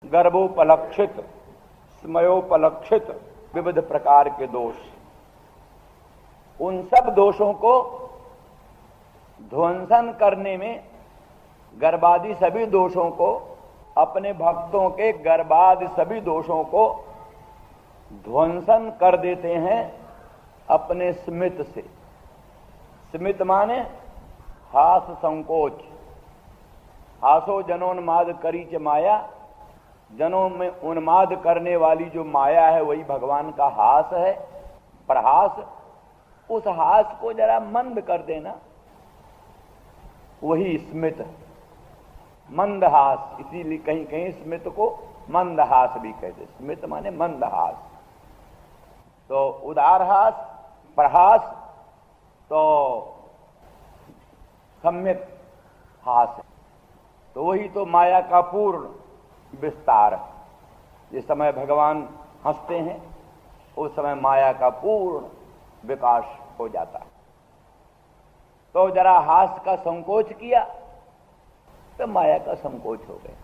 गर्भोपलक्षित, स्मयोपलक्षित विविध प्रकार के दोष, उन सब दोषों को ध्वंसन करने में, गर्भादि सभी दोषों को, अपने भक्तों के गर्भादि सभी दोषों को ध्वंसन कर देते हैं अपने स्मित से। स्मित माने हास संकोच। हासो जनोन्माद करी च माया, जनों में उन्माद करने वाली जो माया है वही भगवान का हास है, प्रहास। उस हास को जरा मंद कर देना, वही स्मित, मंदहास। इसीलिए कहीं कहीं स्मित को मंदहास भी कहते। स्मित माने मंदहास। तो उदारहास, प्रहास, तो सम्यक हास है। तो वही तो माया का पूर्ण विस्तार है। जिस समय भगवान हंसते हैं उस समय माया का पूर्ण विकास हो जाता है। तो जरा हास का संकोच किया तो माया का संकोच हो गया।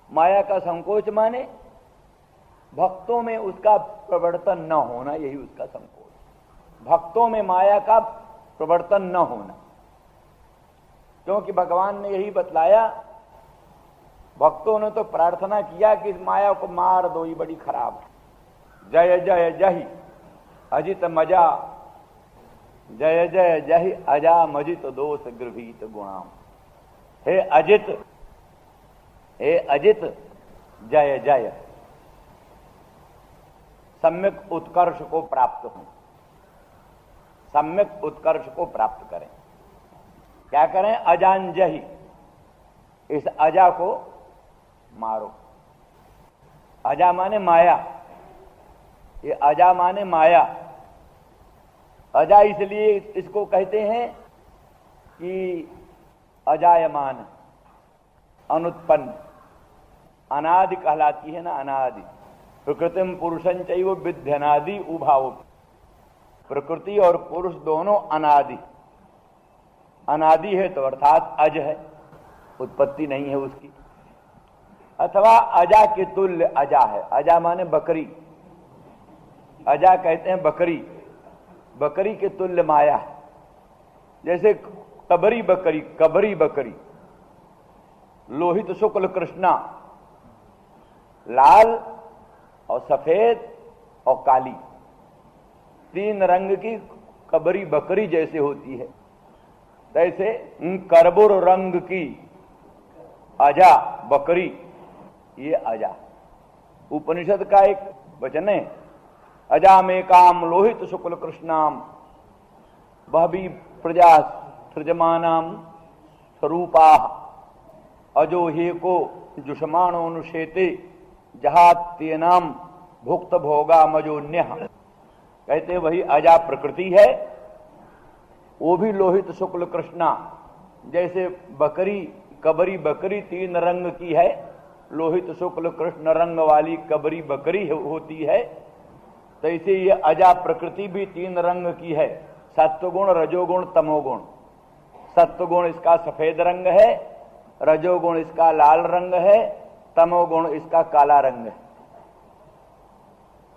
माया का संकोच माने भक्तों में उसका प्रवर्तन न होना, यही उसका संकोच। भक्तों में माया का प्रवर्तन न होना, क्योंकि भगवान ने यही बतलाया। भक्तों ने तो प्रार्थना किया कि इस माया को मार दो, ये बड़ी खराब है। जय जय जय अजित मजा, जय जय जय अजा मजित दोष गृहीत गुणाम। हे अजित, हे अजित, जय जय। सम्यक उत्कर्ष को प्राप्त हो, सम्यक उत्कर्ष को प्राप्त करें। क्या करें? अजांजहि, इस अजा को मारो। अजा माने माया, ये अजा माने माया। अजा इसलिए इसको कहते हैं कि अजायमान, अनुत्पन्न, अनादि कहलाती है ना, अनादि। प्रकृतिम पुरुषं चैव विध्यनादि उभाव। प्रकृति और पुरुष दोनों अनादि। अनादि है तो अर्थात अज है, उत्पत्ति नहीं है उसकी। अथवा अजा के तुल्य अजा है। अजा माने बकरी, अजा कहते हैं बकरी। बकरी के तुल्य माया है। जैसे कबरी बकरी, कबरी बकरी, लोहित शुक्ल कृष्णा, लाल और सफेद और काली, तीन रंग की कबरी बकरी जैसे होती है, तैसे करबुर रंग की अजा बकरी, ये अजा। उपनिषद का एक वचन है, अजा में काम लोहित शुक्ल कृष्णाम बहवी प्रजा सृजमानाम स्वरूपा अजो हे को जुषमाणोनुषेते जहात्येनाम भुक्त भोगा मजोन्य। कहते वही अजा प्रकृति है, वो भी लोहित शुक्ल कृष्णा। जैसे बकरी, कबरी बकरी तीन रंग की है, लोहित शुक्ल कृष्ण रंग वाली कबरी बकरी होती है, तो इसे ये अजा प्रकृति भी तीन रंग की है, सत्वगुण, रजोगुण, तमोगुण। सत्वगुण इसका सफेद रंग है, रजोगुण इसका लाल रंग है, तमोगुण इसका काला रंग है।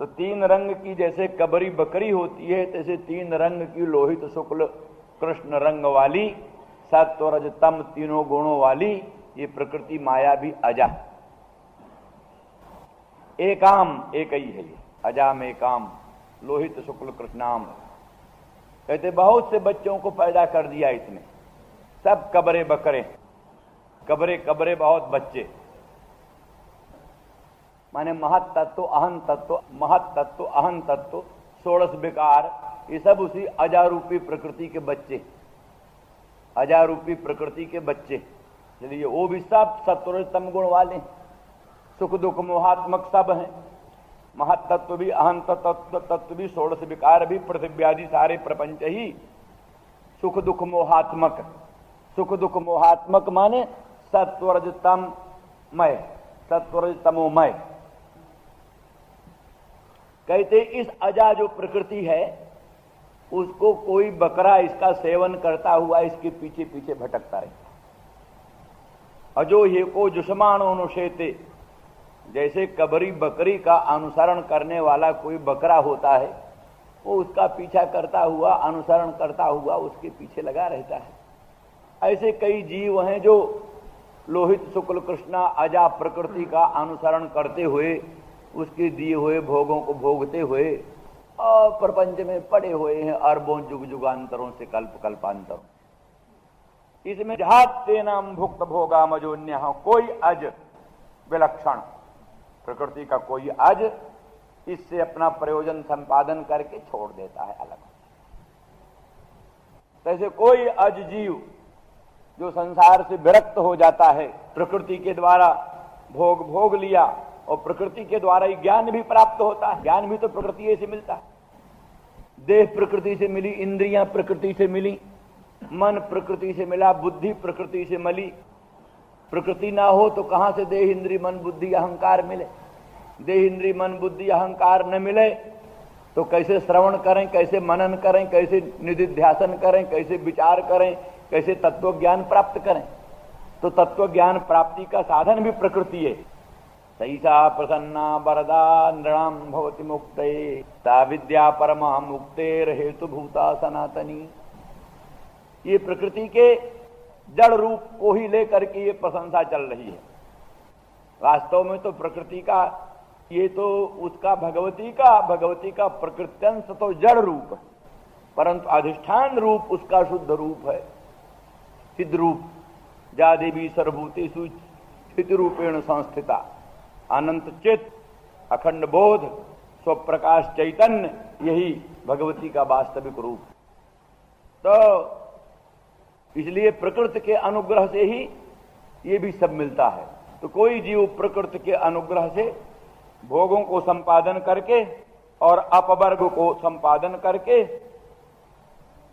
तो तीन रंग की जैसे कबरी बकरी होती है, तैसे तीन रंग की लोहित शुक्ल कृष्ण रंग वाली, सत्व रज तम तीनों गुणों वाली ये प्रकृति माया भी अजा। एकाम, एक ही है ये अजा में काम लोहित शुक्ल कृष्णाम। कहते बहुत से बच्चों को पैदा कर दिया इसने, सब कबरे बकरे, कबरे कबरे बहुत बच्चे। माने महत तत्व, अहं तत्व, महत तत्व, अहं तत्व, षोड़श विकार, ये सब उसी अजारूपी प्रकृति के बच्चे, अजारूपी प्रकृति के बच्चे। चलिए वो भी सब सत्वरजतम गुण वाले, सुख दुख मोहात्मक सब हैं। महत तत्व भी, अहं तत्व भी, षोड़श विकार भी, पृथ्वी आदि सारे प्रपंच ही सुख दुख मोहात्मक। सुख दुख मोहात्मक माने सत्वरजतमय, सत्वरजतमोमय। कहते इस अजा जो प्रकृति है उसको कोई बकरा इसका सेवन करता हुआ इसके पीछे पीछे भटकता रहता। अजो ये को जुषमाणोनुषेते, जैसे कबरी बकरी का अनुसरण करने वाला कोई बकरा होता है, वो उसका पीछा करता हुआ, अनुसरण करता हुआ उसके पीछे लगा रहता है। ऐसे कई जीव हैं जो लोहित शुक्ल कृष्णा अजा प्रकृति का अनुसरण करते हुए, उसके दिए हुए भोगों को भोगते हुए और प्रपंच में पड़े हुए हैं अरबों जुग जुगांतरों से कल्प कल्पांतरों। इसमें जहाते नाम भुक्त भोगा मजोन्य, कोई अज विलक्षण प्रकृति का कोई अज इससे अपना प्रयोजन संपादन करके छोड़ देता है अलग। जैसे कोई अज जीव जो संसार से विरक्त हो जाता है, प्रकृति के द्वारा भोग लिया और प्रकृति के द्वारा ही ज्ञान भी प्राप्त होता है। ज्ञान भी तो प्रकृति से मिलता है। देह प्रकृति से मिली, इंद्रियां प्रकृति से मिली, मन प्रकृति से मिला, बुद्धि प्रकृति से मिली। प्रकृति ना हो तो कहां से देह इंद्रिय मन बुद्धि अहंकार मिले? देह इंद्रिय मन बुद्धि अहंकार न मिले तो कैसे श्रवण करें, कैसे मनन करें, कैसे निधिध्यासन करें, कैसे विचार करें, कैसे तत्व ज्ञान प्राप्त करें? तो तत्व ज्ञान प्राप्ति का साधन भी प्रकृति है। सैसा प्रसन्ना वरदा नृणाम भवति मुक्ते, सा विद्या परमा मुक्तेर हेतुभूता सनातनी। ये प्रकृति के जड़ रूप को ही लेकर के ये प्रशंसा चल रही है। वास्तव में तो प्रकृति का ये तो उसका भगवती का प्रकृत्यंश तो जड़ रूप है, परंतु अधिष्ठान रूप उसका शुद्ध रूप है, सिद्ध रूप। जा देवी सर्वभूतेषु स्थित रूपेण संस्थिता, अनंत चित, अखंड बोध, स्वप्रकाश चैतन्य, यही भगवती का वास्तविक रूप। तो इसलिए प्रकृति के अनुग्रह से ही ये भी सब मिलता है। तो कोई जीव प्रकृति के अनुग्रह से भोगों को संपादन करके और अपवर्ग को संपादन करके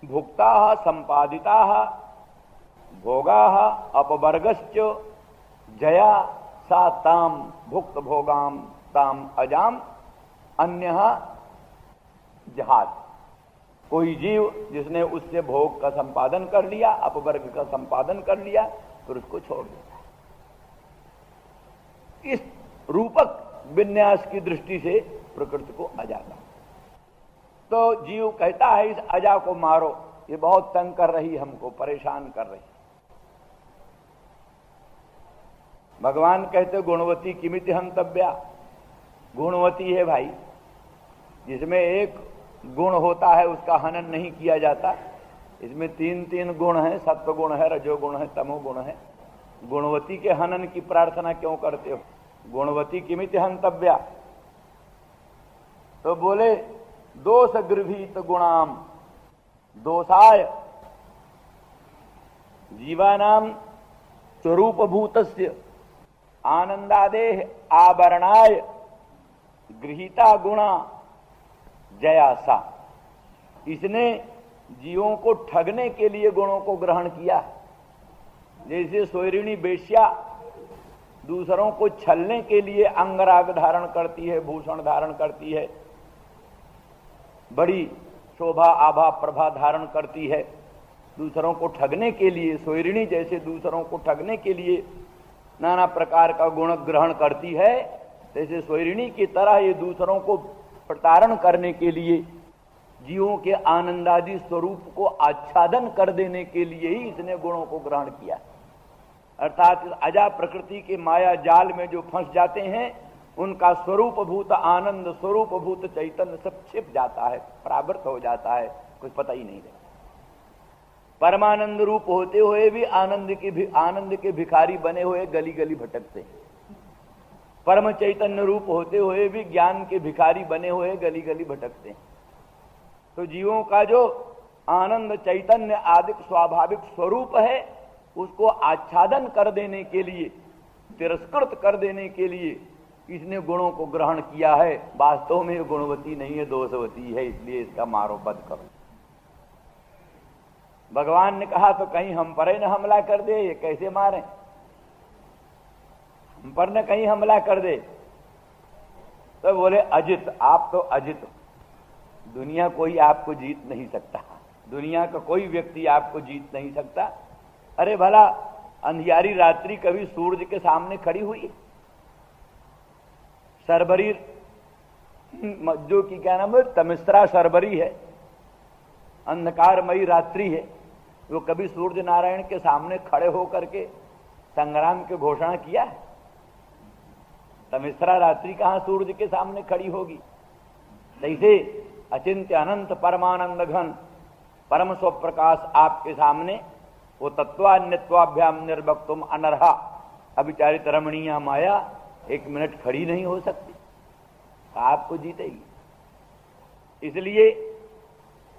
भुक्ता संपादिता भोगा अपवर्गश्च जया सा ताम भुक्त भोगाम ताम अजाम अन्य जहाज। कोई जीव जिसने उससे भोग का संपादन कर लिया, अपवर्ग का संपादन कर लिया, फिर उसको छोड़ देता है। इस रूपक विन्यास की दृष्टि से प्रकृति को अजा का। तो जीव कहता है इस अजा को मारो, ये बहुत तंग कर रही, हमको परेशान कर रही। भगवान कहते गुणवती किमिति हंतव्या। गुणवती है भाई, जिसमें एक गुण होता है उसका हनन नहीं किया जाता। इसमें तीन गुण हैं, सत्व गुण है, रजोगुण है, तमो गुण है। गुणवती के हनन की प्रार्थना क्यों करते हो? गुणवती किमिति हंतव्या। तो बोले दोष गृहीत गुणाम दोषाय जीवानाम स्वरूपभूतस्य आनंदादेह आवरणाय गृहीता गुणा जयासा। इसने जीवों को ठगने के लिए गुणों को ग्रहण किया। जैसे सोयरिणी बेश्या दूसरों को छलने के लिए अंगराग धारण करती है, भूषण धारण करती है, बड़ी शोभा आभा प्रभा धारण करती है, दूसरों को ठगने के लिए। सोयरिणी जैसे दूसरों को ठगने के लिए नाना प्रकार का गुण ग्रहण करती है, जैसे सोयरिणी की तरह ये दूसरों को प्रतारण करने के लिए, जीवों के आनंदादि स्वरूप को आच्छादन कर देने के लिए ही इसने गुणों को ग्रहण किया। अर्थात अजा प्रकृति के माया जाल में जो फंस जाते हैं, उनका स्वरूप भूत आनंद, स्वरूप भूत चैतन्य सब छिप जाता है, परावृत हो जाता है, कुछ पता ही नहीं रहता। परमानंद रूप होते हुए भी आनंद के भिखारी बने हुए गली गली भटकते हैं। परम चैतन्य रूप होते हुए भी ज्ञान के भिखारी बने हुए गली गली भटकते हैं। तो जीवों का जो आनंद चैतन्य आदि स्वाभाविक स्वरूप है, उसको आच्छादन कर देने के लिए, तिरस्कृत कर देने के लिए इसने गुणों को ग्रहण किया है। वास्तव में गुणवती नहीं है, दोषवती है, इसलिए इसका मारो बद करो। भगवान ने कहा तो कहीं हम पर न हमला कर दे, ये कैसे मारे? हम पर न कहीं हमला कर दे। तो बोले अजित, आप तो अजित, दुनिया कोई आपको जीत नहीं सकता, दुनिया का कोई व्यक्ति आपको जीत नहीं सकता। अरे भला अंधियारी रात्रि कभी सूरज के सामने खड़ी हुई? सरबरी, जो कि क्या नाम है, तमिस्रा सरबरी है, अंधकारमयी रात्रि है। वो कभी सूर्य नारायण के सामने खड़े होकर के संग्राम की घोषणा किया है? तमिस्रा रात्रि कहां सूर्य के सामने खड़ी होगी? जैसे अचिंत्य अनंत परमानंद घन परम स्वप्रकाश आपके सामने वो तत्वान्यत्वाभ्याम निर्भक्तुम अनर्हा अविचारित रमणीय माया एक मिनट खड़ी नहीं हो सकती, आपको जीतेगी। इसलिए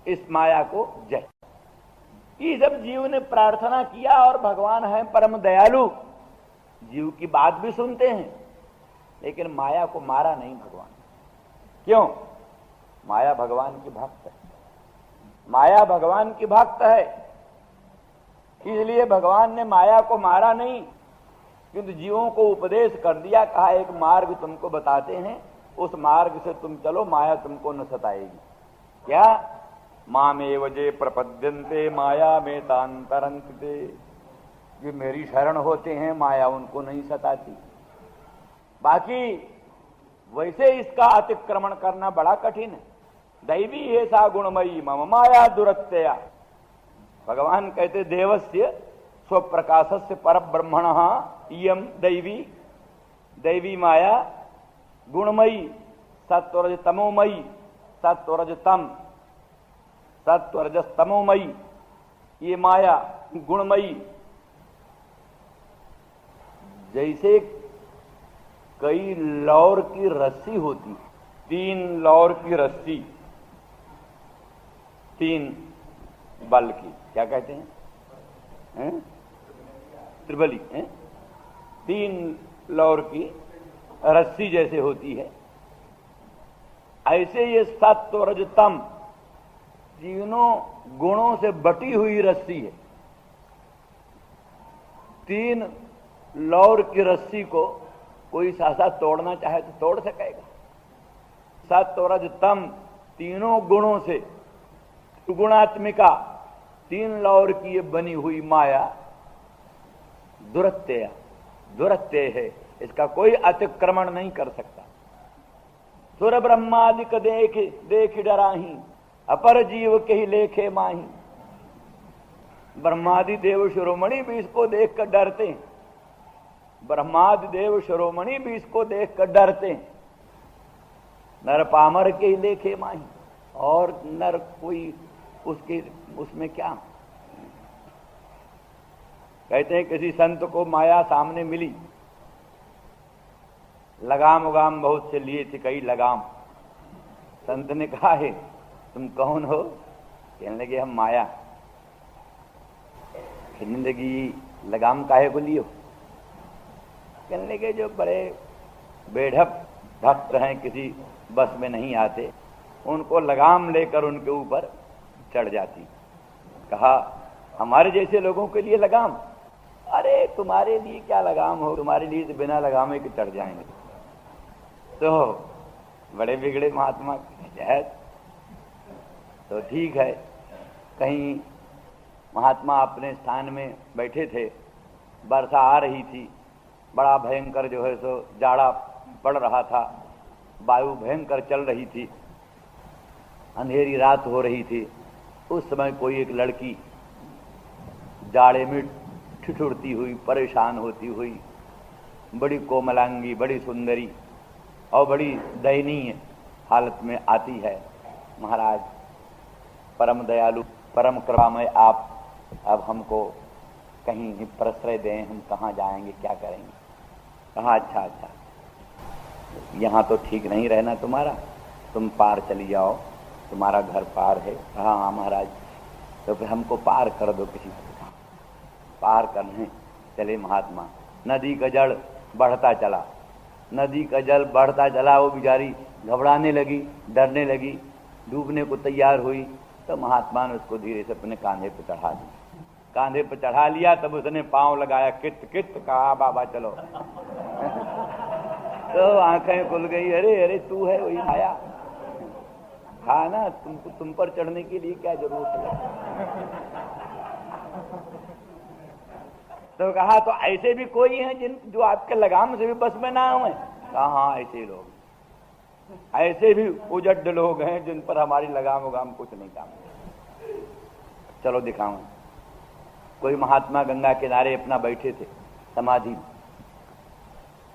इस माया को जय। ये सब जीव ने प्रार्थना किया और भगवान है परम दयालु, जीव की बात भी सुनते हैं, लेकिन माया को मारा नहीं भगवान। क्यों? माया भगवान की भक्त है, माया भगवान की भक्त है, इसलिए भगवान ने माया को मारा नहीं, किंतु जीवों को उपदेश कर दिया, कहा एक मार्ग तुमको बताते हैं, उस मार्ग से तुम चलो, माया तुमको न सताएगी। क्या? मामेव जे प्रपद्यन्ते माया में तांतरंते, ये मेरी शरण होते हैं, माया उनको नहीं सताती। बाकी वैसे इसका अतिक्रमण करना बड़ा कठिन है। दैवी है सा गुणमयी मम माया दुरत्यया। भगवान कहते देवस्य स्वप्रकाशस्य परब्रह्मणः इयम दैवी, दैवी माया गुणमयी सत्वरज तमोमयी, सत्वरजतम सत्वरजस्तमोमयी, ये माया गुणमयी। जैसे कई लौर की रस्सी होती, 3 लौर की रस्सी, 3 बल की, क्या कहते हैं, त्रिबली, 3 लौर की रस्सी जैसे होती है, ऐसे ये सत्व रजतम तीनों गुणों से बटी हुई रस्सी है। 3 लौर की रस्सी को कोई सासा तोड़ना चाहे तो तोड़ सकेगा। सत्व रजतम तीनों गुणों से गुणात्मिका 3 लौर की ये बनी हुई माया दुरत्यय, दुरत्यय है, इसका कोई अतिक्रमण नहीं कर सकता। सुर ब्रह्मादिक देख देख डराही, अपर जीव के ही लेखे माही। ब्रह्मादि देव शिरोमणि भी इसको देखकर डरते हैं, ब्रह्मादि देव शिरोमणि भी इसको देखकर डरते हैं। नर पामर के ही लेखे माही, और नर कोई उसके उसमें क्या। कहते हैं किसी संत को माया सामने मिली, लगाम उगाम बहुत से लिए थे, कई लगाम। संत ने कहा है तुम कौन हो? कहने लगे हम माया। कहने लगी लगाम काहे को लियो? कहने लगे जो बड़े बेढप भक्त हैं, किसी बस में नहीं आते, उनको लगाम लेकर उनके ऊपर चढ़ जाती। कहा हमारे जैसे लोगों के लिए लगाम? अरे तुम्हारे लिए क्या लगाम हो, तुम्हारे लिए तो बिना लगामे के चढ़ जाएंगे। तो बड़े बिगड़े महात्मा है। तो ठीक है, कहीं महात्मा अपने स्थान में बैठे थे, वर्षा आ रही थी, बड़ा भयंकर जो है सो जाड़ा पड़ रहा था, वायु भयंकर चल रही थी, अंधेरी रात हो रही थी। उस समय कोई एक लड़की जाड़े में ठिठुरती हुई, परेशान होती हुई, बड़ी कोमलांगी, बड़ी सुंदरी और बड़ी दयनीय हालत में आती है। महाराज परम दयालु परम कृपामय, आप अब हमको कहीं प्रश्रय दें, हम कहाँ जाएंगे, क्या करेंगे? कहा अच्छा, यहाँ तो ठीक नहीं रहना तुम्हारा, तुम पार चली जाओ, तुम्हारा घर पार है। कहा हाँ महाराज। तो फिर हमको पार कर दो किसी तरह। पार करने चले महात्मा। नदी का जल बढ़ता चला, नदी का जल बढ़ता चला, वो बेचारी घबराने लगी, डरने लगी, डूबने को तैयार हुई। तो महात्मा ने उसको धीरे से अपने कांधे पर चढ़ा दिया। कांधे पर चढ़ा लिया, तब उसने पांव लगाया, कित कित, कहा बाबा चलो। तो आंखें खुल गई, अरे अरे तू है वही माया। हाँ ना, तुम पर चढ़ने के लिए क्या जरूरत है? तो कहा तो ऐसे भी कोई हैं जिन जो आपके लगाम से भी बस में ना हुए। कहा हाँ ऐसे लोग, ऐसे भी उजड्ड लोग हैं जिन पर हमारी लगाम उगाम कुछ नहीं काम। चलो दिखाऊं। कोई महात्मा गंगा किनारे अपना बैठे थे समाधि।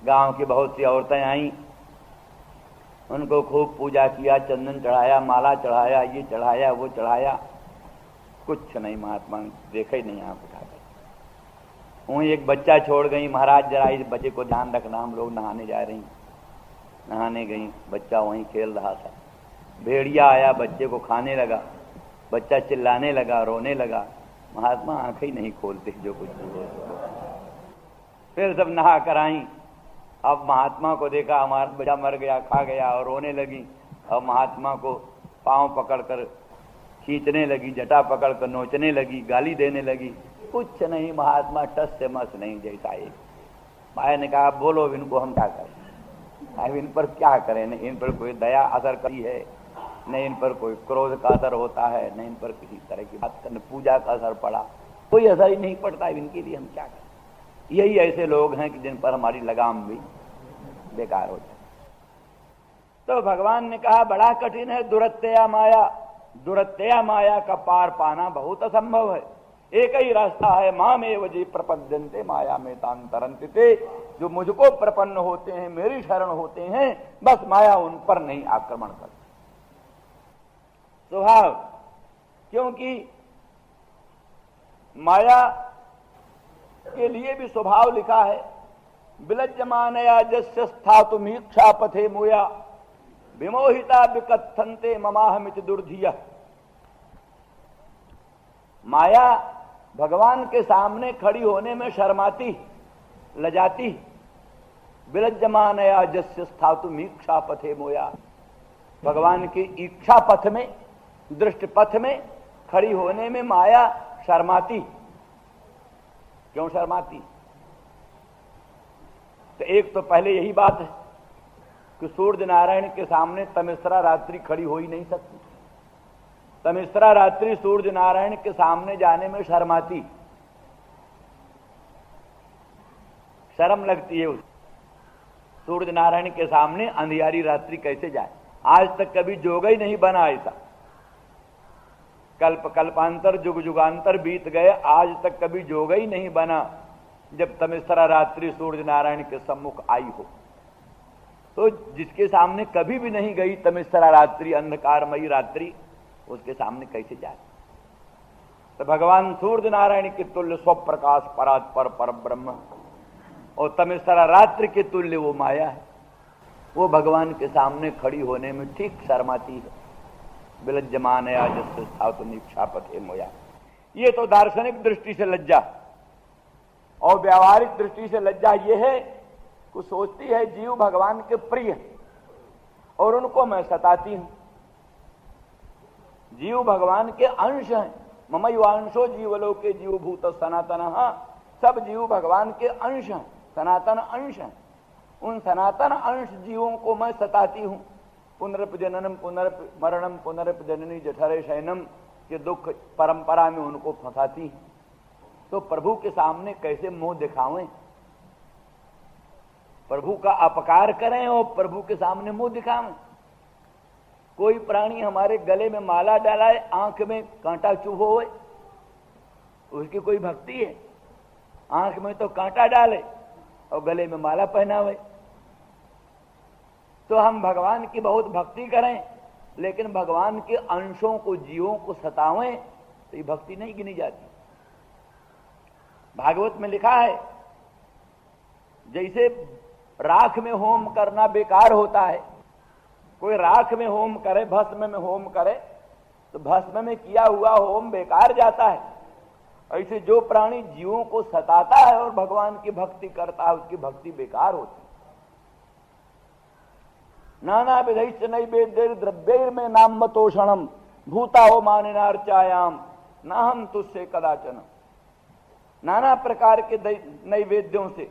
गांव की बहुत सी औरतें आईं, उनको खूब पूजा किया, चंदन चढ़ाया, माला चढ़ाया, ये चढ़ाया वो चढ़ाया, कुछ नहीं। महात्मा देखा ही नहीं आंख उठाकर। वहीं एक बच्चा छोड़ गई, महाराज जरा इस बच्चे को ध्यान रखना, हम लोग नहाने जा रही। नहाने गई, बच्चा वहीं खेल रहा था। भेड़िया आया, बच्चे को खाने लगा, बच्चा चिल्लाने लगा, रोने लगा। महात्मा आंखें ही नहीं खोलते, जो कुछ। फिर सब नहा कर आई। अब महात्मा को देखा हमारा बच्चा मर गया, खा गया, और रोने लगी। अब महात्मा को पांव पकड़कर खींचने लगी, जटा पकड़कर नोचने लगी, गाली देने लगी। कुछ नहीं, महात्मा टस से मस नहीं जैसा एक। माया ने कहा बोलो इनको हम क्या करें, अब इन पर क्या करें, न इन पर कोई दया असर करी है, न इन पर कोई क्रोध का असर होता है, न इन पर किसी तरह की बात करने पूजा का असर पड़ा, कोई असर ही नहीं पड़ता। इनके लिए हम क्या करें। यही ऐसे लोग हैं कि जिन पर हमारी लगाम भी बेकार हो जाए। तो भगवान ने कहा बड़ा कठिन है दुरत्यया माया, दुरत्यया माया का पार पाना बहुत असंभव है। एक ही रास्ता है, मामेव जे प्रपद्यन्ते माया में तांतरन्ते, जो मुझको प्रपन्न होते हैं, मेरी शरण होते हैं, बस माया उन पर नहीं आक्रमण करती। स्वभाव, क्योंकि माया के लिए भी स्वभाव लिखा है, विलज्जमानया जस्य स्थातुमीक्षा पथे मुया विमोहिता विकथन्ते ममाहमिति दुर्धिया। माया भगवान के सामने खड़ी होने में शर्माती, लजाती। विलज्जमानया जस्य स्थातुमीक्षा पथे मोया, भगवान की इच्छा पथ में, दृष्ट पथ में खड़ी होने में माया शर्माती। क्यों शर्माती? तो एक तो पहले यही बात है कि सूर्य नारायण के सामने तमिश्रा रात्रि खड़ी हो ही नहीं सकती। तमिश्रा रात्रि सूर्य नारायण के सामने जाने में शर्माती, शर्म लगती है उस सूर्य नारायण के सामने अंधियारी रात्रि कैसे जाए। आज तक कभी जोगा ही नहीं बना ऐसा। कल्प कल्पांतर युग युगांतर बीत गए, आज तक कभी जोगा ही नहीं बना जब तमिश्रा रात्रि सूर्य नारायण के सम्मुख आई हो। तो जिसके सामने कभी भी नहीं गई तमिश्रा रात्रि, अंधकारमयी रात्रि, उसके सामने कैसे जाए। तो भगवान सूर्य नारायण के तुल्य स्वप्रकाश परात्पर पर ब्रह्म, और तमिश्रा रात्रि के तुल्य वो माया है। वो भगवान के सामने खड़ी होने में ठीक शर्माती है। विलज्जमानया जस्य स्थातुमीक्षा पथे मोया। ये तो दार्शनिक दृष्टि से लज्जा, और व्यावहारिक दृष्टि से लज्जा ये है कि सोचती है जीव भगवान के प्रिय और उनको मैं सताती हूं। जीव भगवान के अंश हैं। ममैवांशो जीवलोके जीवभूत सनातन। सब जीव भगवान के अंश हैं, सनातन अंश हैं। उन सनातन अंश जीवों को मैं सताती हूं। पुनरप जननम पुनरप मरणम पुनरप जननी जठरे शयनम के दुख परंपरा में उनको फंसाती है। तो प्रभु के सामने कैसे मुंह दिखावें, प्रभु का अपकार करें और प्रभु के सामने मुंह दिखावें। कोई प्राणी हमारे गले में माला डालाए, आंख में कांटा चुभो होए, उसकी कोई भक्ति है? आंख में तो कांटा डाले और गले में माला पहनावे। तो हम भगवान की बहुत भक्ति करें, लेकिन भगवान के अंशों को, जीवों को सतावें, तो ये भक्ति नहीं गिनी जाती। भागवत में लिखा है जैसे राख में होम करना बेकार होता है। कोई राख में होम करे, भस्म में होम करे, तो भस्म में किया हुआ होम बेकार जाता है। ऐसे जो प्राणी जीवों को सताता है और भगवान की भक्ति करता है, उसकी भक्ति बेकार होती है। नाना विधैश्च नैवेद्यैर् द्रव्यैर्मे नामतोषणम भूता हो मानिनार्चायाम न हम तुझसे कदाचन। नाना प्रकार के नैवेद्यों से,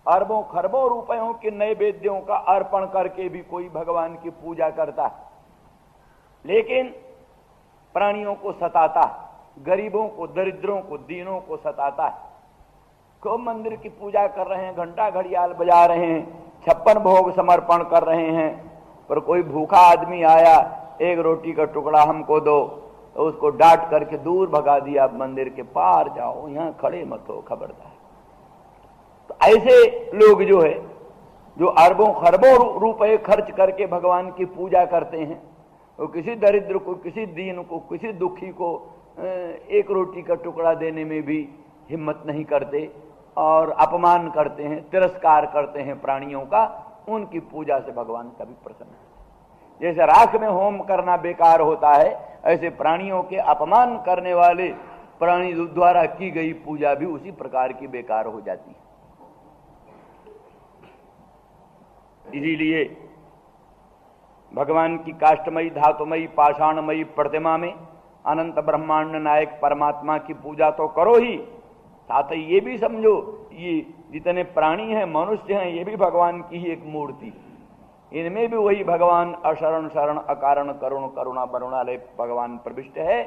अरबों खरबों रुपयों के नैवेद्यों का अर्पण करके भी कोई भगवान की पूजा करता है, लेकिन प्राणियों को सताता है, गरीबों को, दरिद्रों को, दीनों को सताता है। खूब मंदिर की पूजा कर रहे हैं, घंटा घड़ियाल बजा रहे हैं, 56 भोग समर्पण कर रहे हैं, पर कोई भूखा आदमी आया, एक रोटी का टुकड़ा हमको दो, तो उसको डांट करके दूर भगा दिया, मंदिर के पार जाओ, यहां खड़े मत हो, खबरदार। तो ऐसे लोग जो है, जो अरबों खरबों रुपए खर्च करके भगवान की पूजा करते हैं, वो किसी दरिद्र को, किसी दीन को, किसी दुखी को एक रोटी का टुकड़ा देने में भी हिम्मत नहीं करते और अपमान करते हैं, तिरस्कार करते हैं प्राणियों का, उनकी पूजा से भगवान कभी प्रसन्न नहीं। जैसे राख में होम करना बेकार होता है, ऐसे प्राणियों के अपमान करने वाले प्राणी द्वारा की गई पूजा भी उसी प्रकार की बेकार हो जाती है। इसीलिए भगवान की काष्ठमयी, धातुमयी, पाषाणमयी प्रतिमा में अनंत ब्रह्मांड नायक परमात्मा की पूजा तो करो ही, साथ ही ये भी समझो ये जितने प्राणी हैं, मनुष्य हैं, ये भी भगवान की ही एक मूर्ति, इनमें भी वही भगवान अशरण शरण अकारण करुण करुणा बरुणालय भगवान प्रविष्ट है।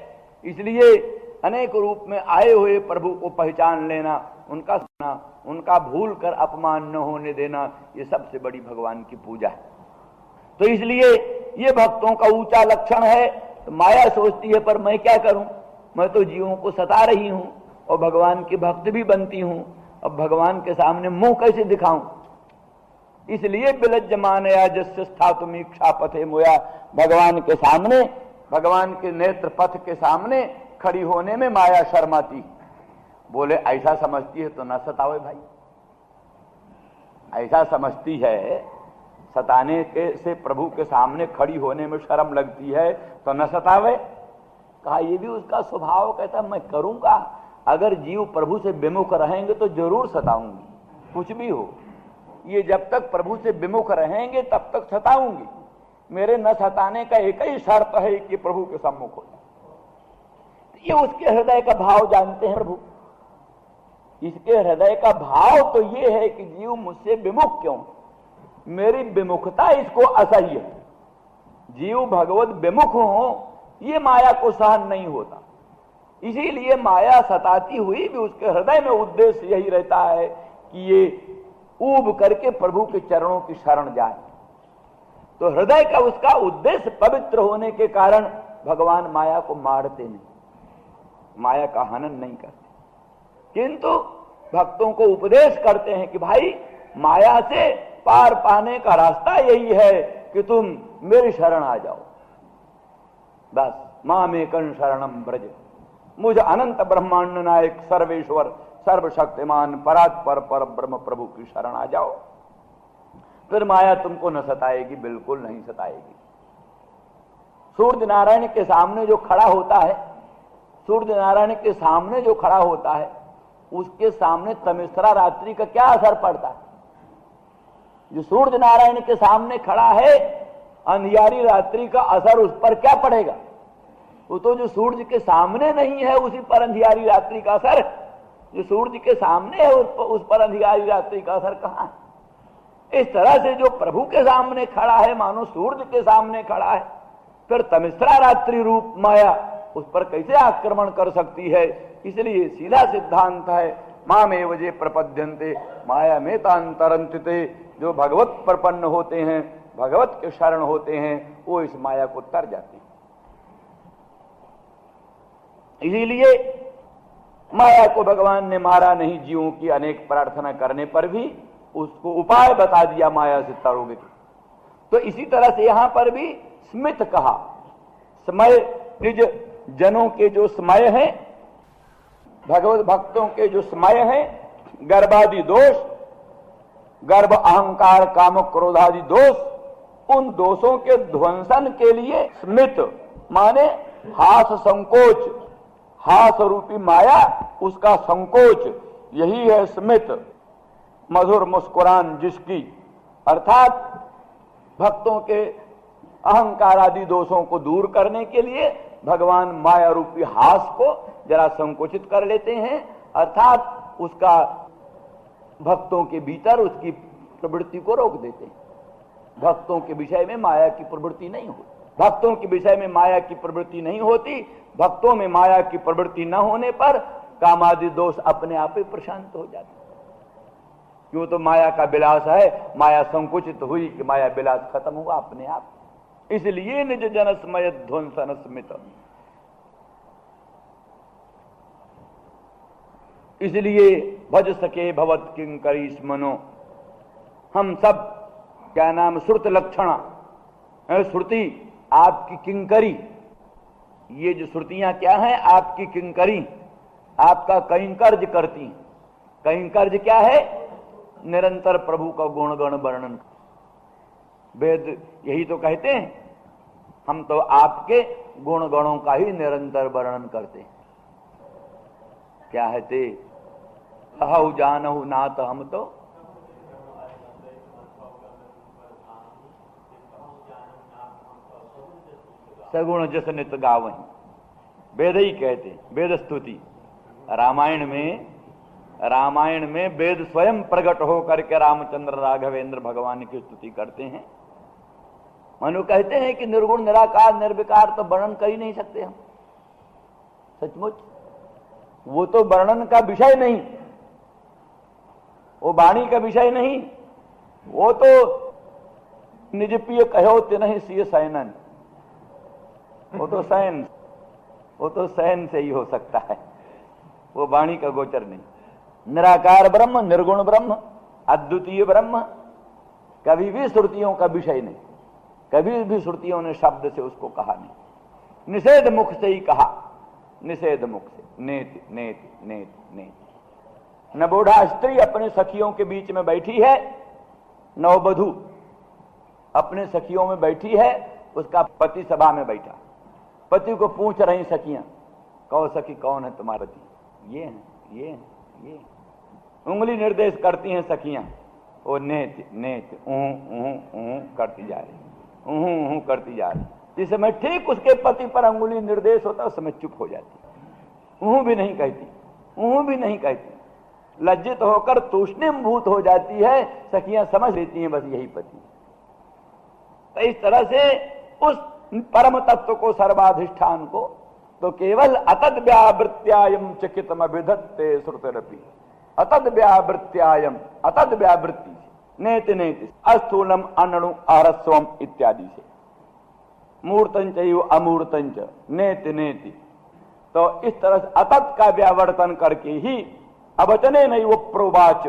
इसलिए अनेक रूप में आए हुए प्रभु को पहचान लेना, उनका सुनना, उनका भूल कर अपमान न होने देना, ये सबसे बड़ी भगवान की पूजा है। तो इसलिए ये भक्तों का ऊंचा लक्षण है। तो माया सोचती है पर मैं क्या करूं, मैं तो जीवों को सता रही हूं और भगवान की भक्त भी बनती हूं, अब भगवान के सामने मुंह कैसे दिखाऊं। इसलिए बिलज्जमानया जस्य स्थातुम इच्छा पथे मोया, भगवान के सामने, भगवान के नेत्र पथ के सामने खड़ी होने में माया शर्माती। बोले ऐसा समझती है तो न सतावे भाई, ऐसा समझती है, सताने के से प्रभु के सामने खड़ी होने में शर्म लगती है तो न सतावे। कहा ये भी उसका स्वभाव, कहता मैं करूंगा, अगर जीव प्रभु से विमुख रहेंगे तो जरूर सताऊंगी, कुछ भी हो, ये जब तक प्रभु से विमुख रहेंगे तब तक सताऊंगी, मेरे न सताने का एक ही शर्त है कि प्रभु के सम्मुख हो। ये उसके हृदय का भाव जानते हैं प्रभु, इसके हृदय का भाव तो ये है कि जीव मुझसे विमुख क्यों, मेरी विमुखता इसको असह्य है। जीव भगवत विमुख हो ये माया को सहन नहीं होता, इसीलिए माया सताती हुई भी उसके हृदय में उद्देश्य यही रहता है कि ये ऊब करके प्रभु के चरणों की शरण जाए। तो हृदय का उसका उद्देश्य पवित्र होने के कारण भगवान माया को मारते नहीं, माया का हनन नहीं करते, किंतु भक्तों को उपदेश करते हैं कि भाई माया से पार पाने का रास्ता यही है कि तुम मेरी शरण आ जाओ, बस मामेकं शरणं व्रज, मुझ अनंत ब्रह्मांड नायक सर्वेश्वर सर्वशक्तिमान परात्पर पर ब्रह्म प्रभु की शरण आ जाओ, फिर माया तुमको न सताएगी, बिल्कुल नहीं सताएगी। सूर्य नारायण के सामने जो खड़ा होता है, सूर्य नारायण के सामने जो खड़ा होता है, उसके सामने तमिश्रा रात्रि का क्या असर पड़ता है। जो सूर्य नारायण के सामने खड़ा है, अंधियारी रात्रि का असर उस पर क्या पड़ेगा, वो तो जो सूर्य के सामने नहीं है उसी पर अंधियारी रात्रि का असर, जो सूर्य के सामने है उस पर अंधियारी रात्रि का असर कहां है। इस तरह से जो प्रभु के सामने खड़ा है, मानो सूर्य के सामने खड़ा है, फिर तमिश्रा रात्रि रूप माया उस पर कैसे आक्रमण कर सकती है। इसलिए सीधा सिद्धांत है, मामेव जे प्रपद्यन्ते माया में तांतरंते, जो भगवत प्रपन्न होते हैं, भगवत के शरण होते हैं, वो इस माया को तर जाते हैं। इसीलिए माया को भगवान ने मारा नहीं, जीवों की अनेक प्रार्थना करने पर भी उसको उपाय बता दिया माया से तरोगे। तो इसी तरह से यहां पर भी स्मित कहा, समय निज जनों के जो समय है, भगवत भक्तों के जो समय है, गर्भादि दोष, गर्भ अहंकार काम क्रोधादि दोष, उन दोषों के ध्वंसन के लिए स्मित माने हास संकोच, हास रूपी माया उसका संकोच, यही है स्मित, मधुर मुस्कुरान जिसकी, अर्थात भक्तों के अहंकार आदि दोषों को दूर करने के लिए भगवान माया रूपी हास को जरा संकुचित कर लेते हैं, अर्थात उसका भक्तों के भीतर उसकी प्रवृत्ति को रोक देते हैं। भक्तों के विषय में माया की प्रवृत्ति नहीं होती, भक्तों के विषय में माया की प्रवृत्ति नहीं होती। भक्तों में माया की प्रवृत्ति न होने पर कामादि दोष अपने आप ही प्रशांत हो जाते। क्यों? तो माया का विलास है, माया संकुचित हुई कि माया विलास खत्म हुआ अपने आप। इसलिए निज जनस्मय ध्वंसन स्मित, इसलिए भज सके भवत किंकरी स्मनो। हम सब क्या नाम श्रुत लक्षणा, श्रुति आपकी किंकरी, ये जो श्रुतियां क्या हैं? आपकी किंकरी, आपका कैंकर्ज करती। कैंकर्ज क्या है? निरंतर प्रभु का गुणगण वर्णन। वेद यही तो कहते हैं, हम तो आपके गुण गणों का ही निरंतर वर्णन करते हैं। क्या है ते? कहु जानहु नाथ हम तो सगुण जस नित गावहीं। वेद ही कहते, वेद स्तुति। रामायण में वेद स्वयं प्रकट होकर के रामचंद्र राघवेंद्र भगवान की स्तुति करते हैं। मनु कहते हैं कि निर्गुण निराकार निर्विकार तो वर्णन कर ही नहीं सकते हम। सचमुच वो तो वर्णन का विषय नहीं, वो वाणी का विषय नहीं, वो तो निज पिय कहो तिनहि सिय सैनन, वो तो सैन से ही हो सकता है, वो वाणी का गोचर नहीं। निराकार ब्रह्म, निर्गुण ब्रह्म, अद्वितीय ब्रह्म कभी भी श्रुतियों का विषय नहीं, कभी भी श्रुतियों ने शब्द से उसको कहा नहीं। निषेध मुख से ही कहा, निषेध मुख से, नेति नेति नेति नेति। नवोढ़ा स्त्री अपने सखियों के बीच में बैठी है, नववधू अपने सखियों में बैठी है, उसका पति सभा में बैठा। पति को पूछ रही सखियां, कहो सखी कौन है तुम्हारा जी? ये है, ये है, ये। उंगली निर्देश करती हैं सखियां, वो नेत नेत करती जा रही, करती जा रही। जिस समय ठीक उसके पति पर अंगुली निर्देश होता उस समय चुप हो जाती, भी नहीं कहती, भी नहीं कहती। लज्जित होकर तूष्णीमभूत हो जाती है। सखियां समझ लेती हैं बस यही पति। तो इस तरह से उस परम तत्व को, सर्वाधिष्ठान को, तो केवल अतद व्यावृत्यायम चकितम अभिधत्ते श्रुतिरपि, अतद व्यावृत्यायम, अतद व्यावृत्ति नेति नेति अस्थूलम अनणु अरस्वम इत्यादि से, मूर्तंच अमूर्तंच नेति नेति। तो इस तरह से अतत का व्यावर्तन करके ही अवचने नहीं वो प्रोवाच,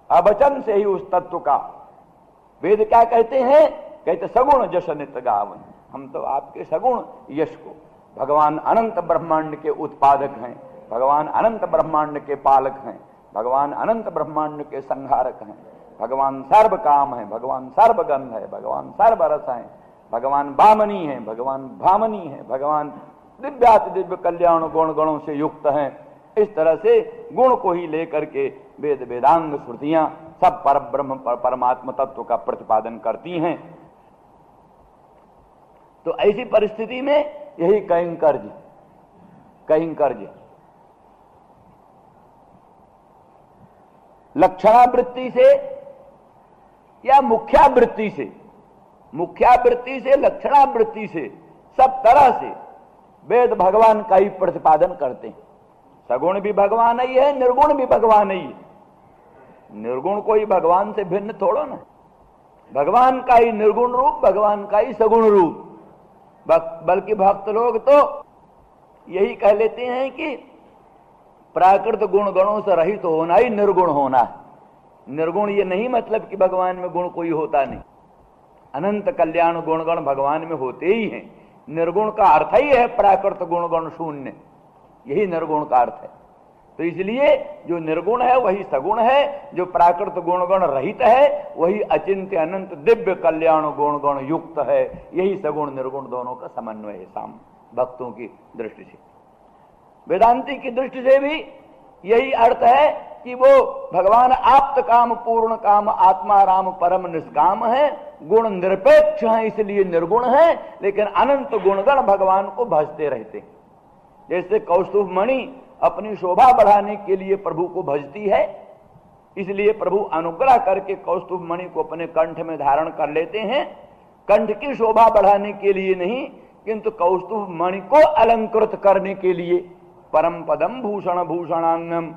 अवचन से ही उस तत्व का। वेद क्या कहते हैं? कहते सगुण जश नित गावन। हम तो आपके सगुण यश को, भगवान अनंत ब्रह्मांड के उत्पादक हैं, भगवान अनंत ब्रह्मांड के पालक हैं, भगवान अनंत ब्रह्मांड के संहारक हैं, भगवान सर्व काम है, भगवान सर्वगंध है, भगवान सर्वरस है, भगवान वामनी है, भगवान भामनी है, भगवान दिव्याति दिव्य कल्याण गुण गणों से युक्त हैं। इस तरह से गुण को ही लेकर के वेद वेदांग श्रुतियां सब परब्रह्म परमात्म तत्व का प्रतिपादन करती हैं। तो ऐसी परिस्थिति में यही कैंकर्य, कैंकर्य लक्षणावृत्ति से या मुख्यावृत्ति से, मुख्यावृत्ति से, लक्षणावृत्ति से, सब तरह से वेद भगवान का ही प्रतिपादन करते हैं। सगुण भी भगवान ही है, निर्गुण भी भगवान ही है। निर्गुण कोई भगवान से भिन्न थोड़ो ना, भगवान का ही निर्गुण रूप, भगवान का ही सगुण रूप। बल्कि भक्त लोग तो यही कह लेते हैं कि प्राकृत गुण गणों से रहित तो होना ही निर्गुण होना है। निर्गुण ये नहीं मतलब कि भगवान में गुण कोई होता नहीं, अनंत कल्याण गुण गण भगवान में होते ही हैं। निर्गुण का अर्थ ही है प्राकृत गुण गण शून्य, यही निर्गुण का अर्थ है। तो इसलिए जो निर्गुण है वही सगुण है, जो प्राकृत गुण गण रहित है वही अचिंत्य अनंत दिव्य कल्याण गुण गण युक्त है। यही सगुण निर्गुण दोनों का समन्वय है साम भक्तों की दृष्टि से। वेदांती की दृष्टि से भी यही अर्थ है कि वो भगवान आप्त काम पूर्ण काम आत्मा राम परम निष्काम है, गुण निरपेक्ष है इसलिए निर्गुण है, लेकिन अनंत गुणगण भगवान को भजते रहते हैं। जैसे कौस्तुभ मणि अपनी शोभा बढ़ाने के लिए प्रभु को भजती है, इसलिए प्रभु अनुग्रह करके कौस्तुभ मणि को अपने कंठ में धारण कर लेते हैं। कंठ की शोभा बढ़ाने के लिए नहीं, किंतु कौस्तुभ मणि को अलंकृत करने के लिए। परम पदम भूषण भूषणांगम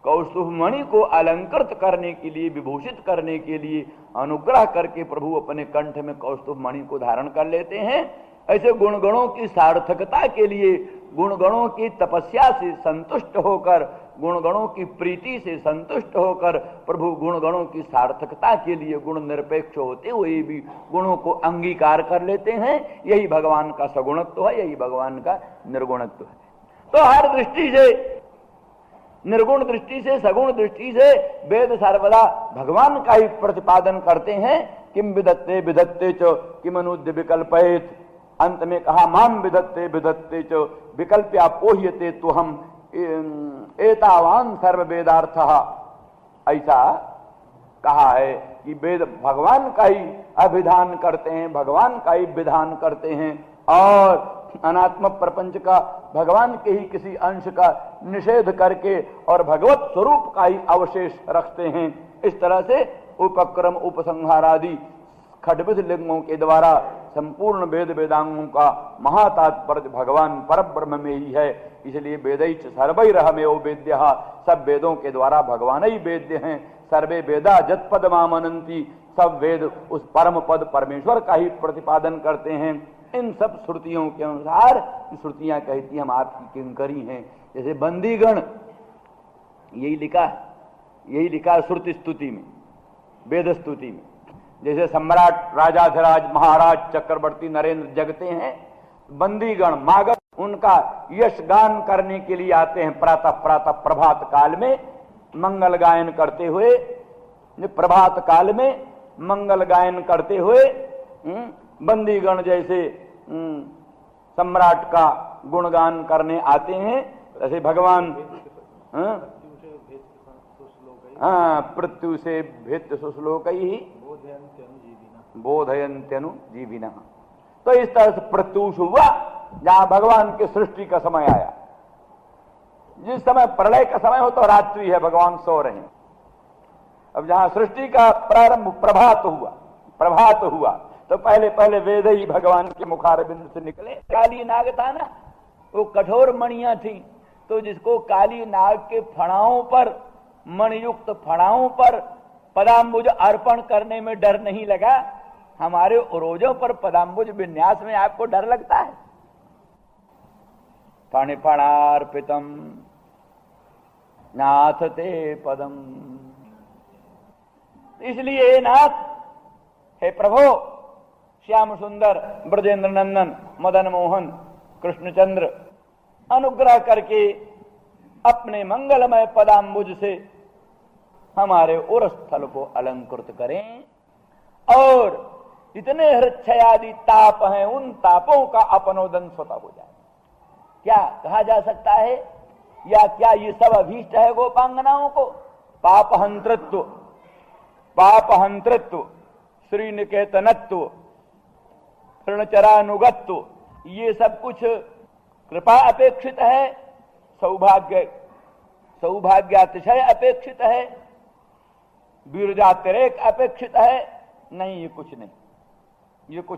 कौस्तुभ मणि को अलंकृत करने के लिए, विभूषित करने के लिए अनुग्रह करके प्रभु अपने कंठ में कौस्तुभ मणि को धारण कर लेते हैं। ऐसे गुणगणों की सार्थकता के लिए, गुणगणों की तपस्या से संतुष्ट होकर, गुणगणों की प्रीति से संतुष्ट होकर प्रभु गुणगणों की सार्थकता के लिए गुण निरपेक्ष होते हुए भी गुणों को अंगीकार कर लेते हैं। यही भगवान का सगुणत्व है, यही भगवान का निर्गुणत्व है। तो हर दृष्टि से, निर्गुण दृष्टि से, सगुण दृष्टि से वेद सर्वदा भगवान का ही प्रतिपादन करते हैं। किम विदत्ते विदत्ते च किमनुद्य विकल्पयेत, अंत में कहा माम विदत्ते विदत्ते च विकल्प्या पोह्यते तो हम एतावान सर्व वेदार्थ। ऐसा कहा है कि वेद भगवान का ही अभिधान करते हैं, भगवान का ही विधान करते हैं और अनात्म प्रपंच का, भगवान के ही किसी अंश का निषेध करके और भगवत स्वरूप का ही अवशेष रखते हैं। इस तरह से उपक्रम, उपसंहार आदि खड्विध लिंगों के द्वारा संपूर्ण वेद वेदांगों का महातात्पर्य भगवान परब्रह्म में ही है। इसलिए वेदैश्च सर्वैरहमेव वेद्यः, सब वेदों के द्वारा भगवान ही वेद्य हैं। सर्वे वेदा जत्पद मामनन्ति, सब वेद उस परम पद परमेश्वर का ही प्रतिपादन करते हैं। इन सब श्रुतियों के अनुसार श्रुतियां कहती हम आपकी किंकरी हैं। जैसे बंदीगण, यही लिखा श्रुति स्तुति में, वेद स्तुति में। जैसे सम्राट राजाधिराज महाराज चक्रवर्ती नरेंद्र जगते हैं, बंदीगण मागध उनका यश गान करने के लिए आते हैं। प्रातः प्रातः प्रभात काल में मंगल गायन करते हुए, प्रभात काल में मंगल गायन करते हुए बंदीगण जैसे सम्राट का गुणगान करने आते हैं। ऐसे भगवान पृथ्वी से भित्त सुश्लोक ही बोधयन्त्यनु जीविना। तो इस तरह से प्रत्युष हुआ जहां भगवान के सृष्टि का समय आया। जिस समय प्रलय का समय हो तो रात्रि है, भगवान सो रहे हैं। अब जहां सृष्टि का प्रारंभ प्रभात हुआ तो पहले पहले वेद ही भगवान के मुखारबिंद से निकले। काली नाग था ना, वो कठोर मणियां थी, तो जिसको काली नाग के फणाओं पर, मणियुक्त फणाओं पर पदाम्बुज अर्पण करने में डर नहीं लगा, हमारे उरोजों पर पदाम्बुज विन्यास में आपको डर लगता है? फणिफणार्पितम नाथ ते पदम। इसलिए नाथ, हे प्रभु, श्याम सुंदर ब्रजेंद्र नंदन मदन मोहन कृष्णचंद्र, अनुग्रह करके अपने मंगलमय पदाम्बुज से हमारे उर स्थल को अलंकृत करें और जितने हृच्छयादि ताप हैं उन तापों का अपनोदन स्वतः हो जाए। क्या कहा जा सकता है, या क्या ये सब अभीष्ट है गोपांगनाओं को? पापहंतृत्व, श्रीनिकेतनत्व, ऋणचरानुगत्व, ये सब कुछ कृपा अपेक्षित है, सौभाग्यातिशय अपेक्षित है, वीरजातिरेक अपेक्षित है? नहीं, ये कुछ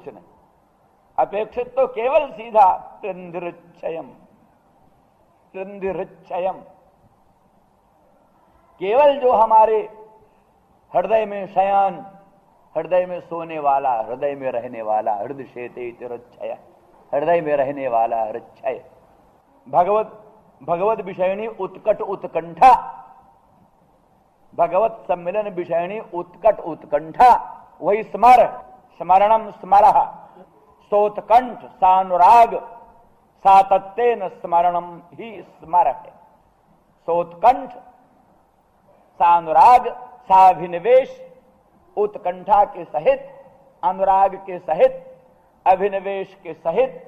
नहीं। अपेक्षित तो केवल सीधा त्रिंधिरच्छयम, केवल जो हमारे हृदय में शयन, हृदय में सोने वाला, हृदय में रहने वाला, हृदय शेते तिरच्छय, हृदय में रहने वाला हृच्छय, भगवत विषयणी उत्कट उत्कंठा, भगवत सम्मिलन विषयणी उत्कट उत्कंठा, वही स्मरणम स्मरः, सोत्कंठ सानुराग, सातत्तेन स्मरणम ही स्मर है। सोत्कंठ, सानुराग, साभिनिवेश, उत्कंठा के सहित, अनुराग के सहित, अभिनिवेश के सहित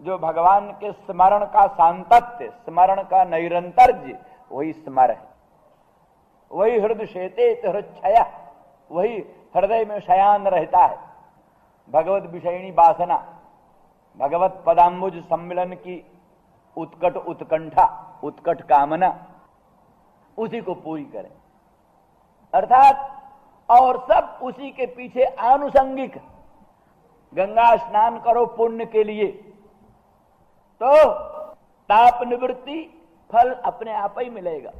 जो भगवान के स्मरण का सांतत्य, स्मरण का नैरंतर्य, वही स्मर है। वही हृदय शेते हृच्छय, वही हृदय में शयान रहता है। भगवत विषयणी वासना, भगवत पदाम्बुज सम्मिलन की उत्कट उत्कंठा, उत्कट कामना, उसी को पूरी करें। अर्थात और सब उसी के पीछे आनुषंगिक। गंगा स्नान करो पुण्य के लिए, तो ताप निवृत्ति फल अपने आप ही मिलेगा।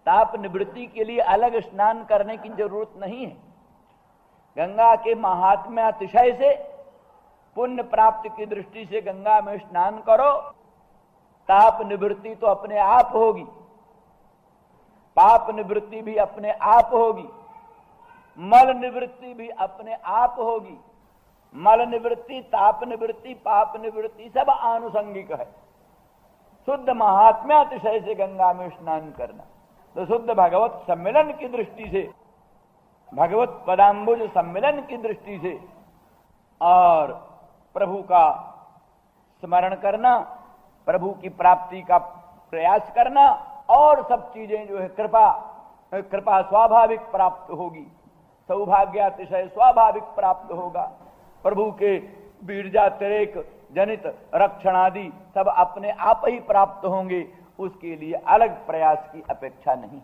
ताप निवृत्ति के लिए अलग स्नान करने की जरूरत नहीं है। गंगा के महात्म्य अतिशय से, पुण्य प्राप्ति की दृष्टि से गंगा में स्नान करो, ताप निवृत्ति तो अपने आप होगी, पाप निवृत्ति भी अपने आप होगी, मल निवृत्ति भी अपने आप होगी। मल निवृत्ति, ताप निवृत्ति, पाप निवृत्ति सब आनुषंगिक है। शुद्ध महात्म्य अतिशय से गंगा में स्नान करना, तो शुद्ध भगवत सम्मेलन की दृष्टि से, भगवत पदाम्बुज सम्मेलन की दृष्टि से और प्रभु का स्मरण करना, प्रभु की प्राप्ति का प्रयास करना, और सब चीजें जो है कृपा स्वाभाविक प्राप्त होगी, सौभाग्य अतिशय स्वाभाविक प्राप्त होगा। प्रभु के वीर्यातिरेक जनित रक्षण आदि सब अपने आप ही प्राप्त होंगे, उसके लिए अलग प्रयास की अपेक्षा नहीं।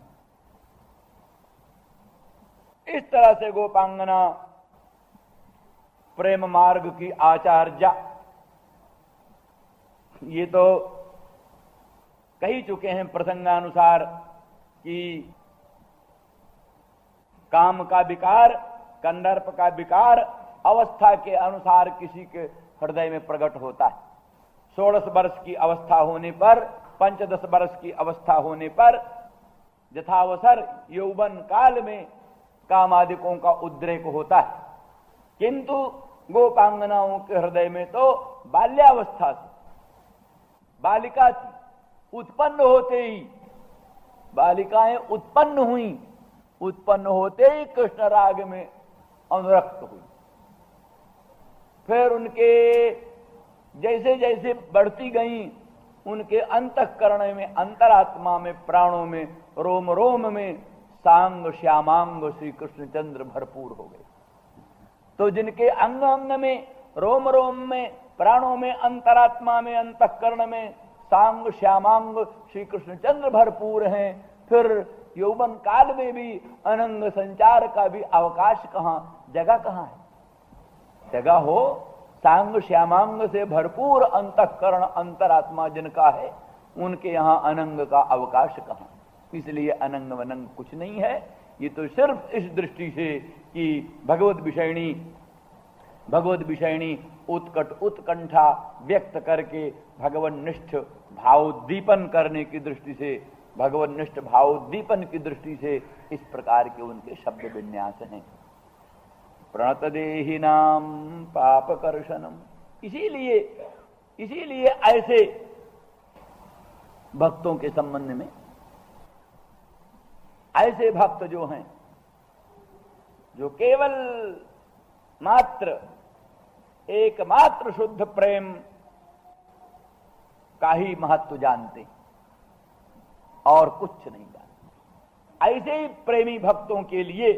इस तरह से गोपांगना प्रेम मार्ग की आचार्या, ये तो कही चुके हैं प्रसंगानुसार कि काम का विकार, कंदर्प का विकार अवस्था के अनुसार किसी के हृदय में प्रकट होता है। 16 वर्ष की अवस्था होने पर, 15 वर्ष की अवस्था होने पर यथावसर यौवन काल में कामादिकों का उद्रेक होता है, किंतु गोपांगनाओं के हृदय में तो बाल्यावस्था से, बालिका थी, उत्पन्न होते ही बालिकाएं उत्पन्न हुई, उत्पन्न होते ही कृष्ण राग में अनुरक्त हुई। फिर उनके जैसे जैसे बढ़ती गई, उनके अंतःकरण में, अंतरात्मा में, प्राणों में, रोम रोम में सांग श्यामांग श्री कृष्णचंद्र भरपूर हो गए। तो जिनके अंग अंग में, रोम रोम में, प्राणों में, अंतरात्मा में, अंतःकरण में सांग श्यामांग श्री कृष्णचंद्र भरपूर हैं, फिर यौवन काल में भी अनंग संचार का भी अवकाश कहां, जगह कहां है? जगह हो, सांग श्यामांग से भरपूर अंतःकरण अंतरात्मा जिनका है, उनके यहां अनंग का अवकाश कहां? इसलिए अनंग वनंग कुछ नहीं है। ये तो सिर्फ इस दृष्टि से कि भगवत विषयणी उत्कट उत्कंठा व्यक्त करके भगवन्निष्ठ भावोद्दीपन करने की दृष्टि से, भगवन्निष्ठ भावोद्दीपन की दृष्टि से इस प्रकार के उनके शब्द विन्यास हैं। प्रणतदेहि नाम पापकर्षणम, इसीलिए ऐसे भक्तों के संबंध में, ऐसे भक्त जो हैं, जो केवल मात्र एकमात्र शुद्ध प्रेम का ही महत्व जानते और कुछ नहीं जानते, ऐसे ही प्रेमी भक्तों के लिए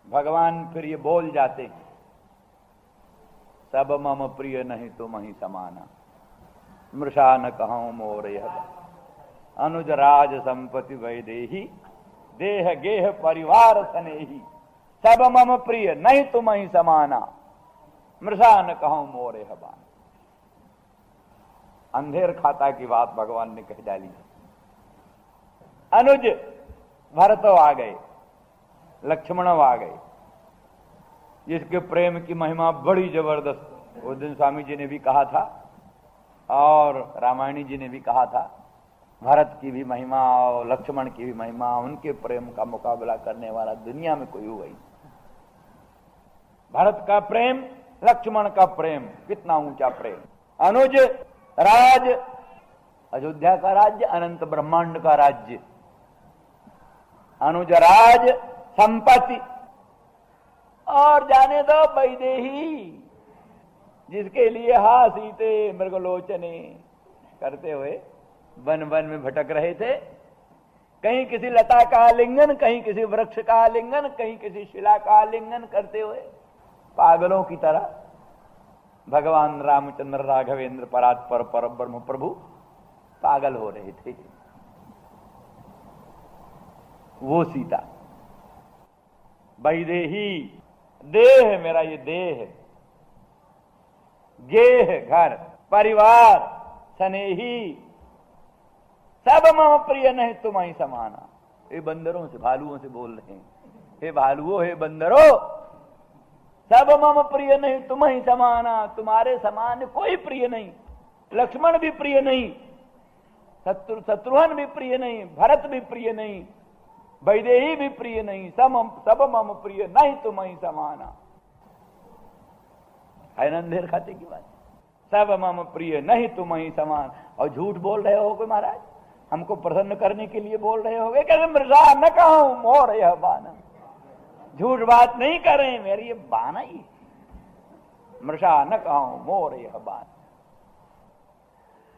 भगवान फिर ये बोल जाते, सब मम प्रिय नहीं तुम ही समाना, मृषा न कहूं मोर यह, अनुज राज संपत्ति वैदेही, देह गेह परिवार सनेही, सब मम प्रिय नहीं तुम ही समाना, मृषा न कहूं मोर यह बान। अंधेर खाता की बात भगवान ने कह डाली। अनुज भरत आ गए, लक्ष्मण आ गए, जिसके प्रेम की महिमा बड़ी जबरदस्त, उस दिन स्वामी जी ने भी कहा था और रामायणी जी ने भी कहा था, भरत की भी महिमा और लक्ष्मण की भी महिमा, उनके प्रेम का मुकाबला करने वाला दुनिया में कोई हुआ ही। भरत का प्रेम, लक्ष्मण का प्रेम, कितना ऊंचा प्रेम। अनुज राज, अयोध्या का राज्य, अनंत ब्रह्मांड का राज्य, अनुज राज संपत्ति, और जाने दो वैदेही, जिसके लिए हा सीते मृगलोचने करते हुए वन वन में भटक रहे थे, कहीं किसी लता का आलिंगन, कहीं किसी वृक्ष का आलिंगन, कहीं किसी शिला का आलिंगन करते हुए पागलों की तरह भगवान रामचंद्र राघवेंद्र परात्पर पर ब्रह्म प्रभु पागल हो रहे थे। वो सीता, वैदेही, देह मेरा ये देह, गेह घर परिवार, स्नेही, सब मम प्रिय नहीं तुम ही समाना। हे बंदरों से, भालुओं से बोल रहे हैं, हे भालुओं, हे बंदरों, सब मम प्रिय नहीं तुम ही समाना, तुम्हारे समान कोई प्रिय नहीं। लक्ष्मण भी प्रिय नहीं, शत्रुघ्न भी प्रिय नहीं, भरत भी प्रिय नहीं, वैदेही भी प्रिय नहीं, सब मम प्रिय नहीं तुम ही समाना। है ना अंधेर खाते की बात। सब मम प्रिय नहीं तुम ही समान। और झूठ बोल रहे हो महाराज, हमको प्रसन्न करने के लिए बोल रहे होगे, कैसे मृषा न कहूं मोर यह बाना। झूठ बात नहीं कर रहे, मेरी ये बाना ही, मृषा न कहूं मोर यह बाना।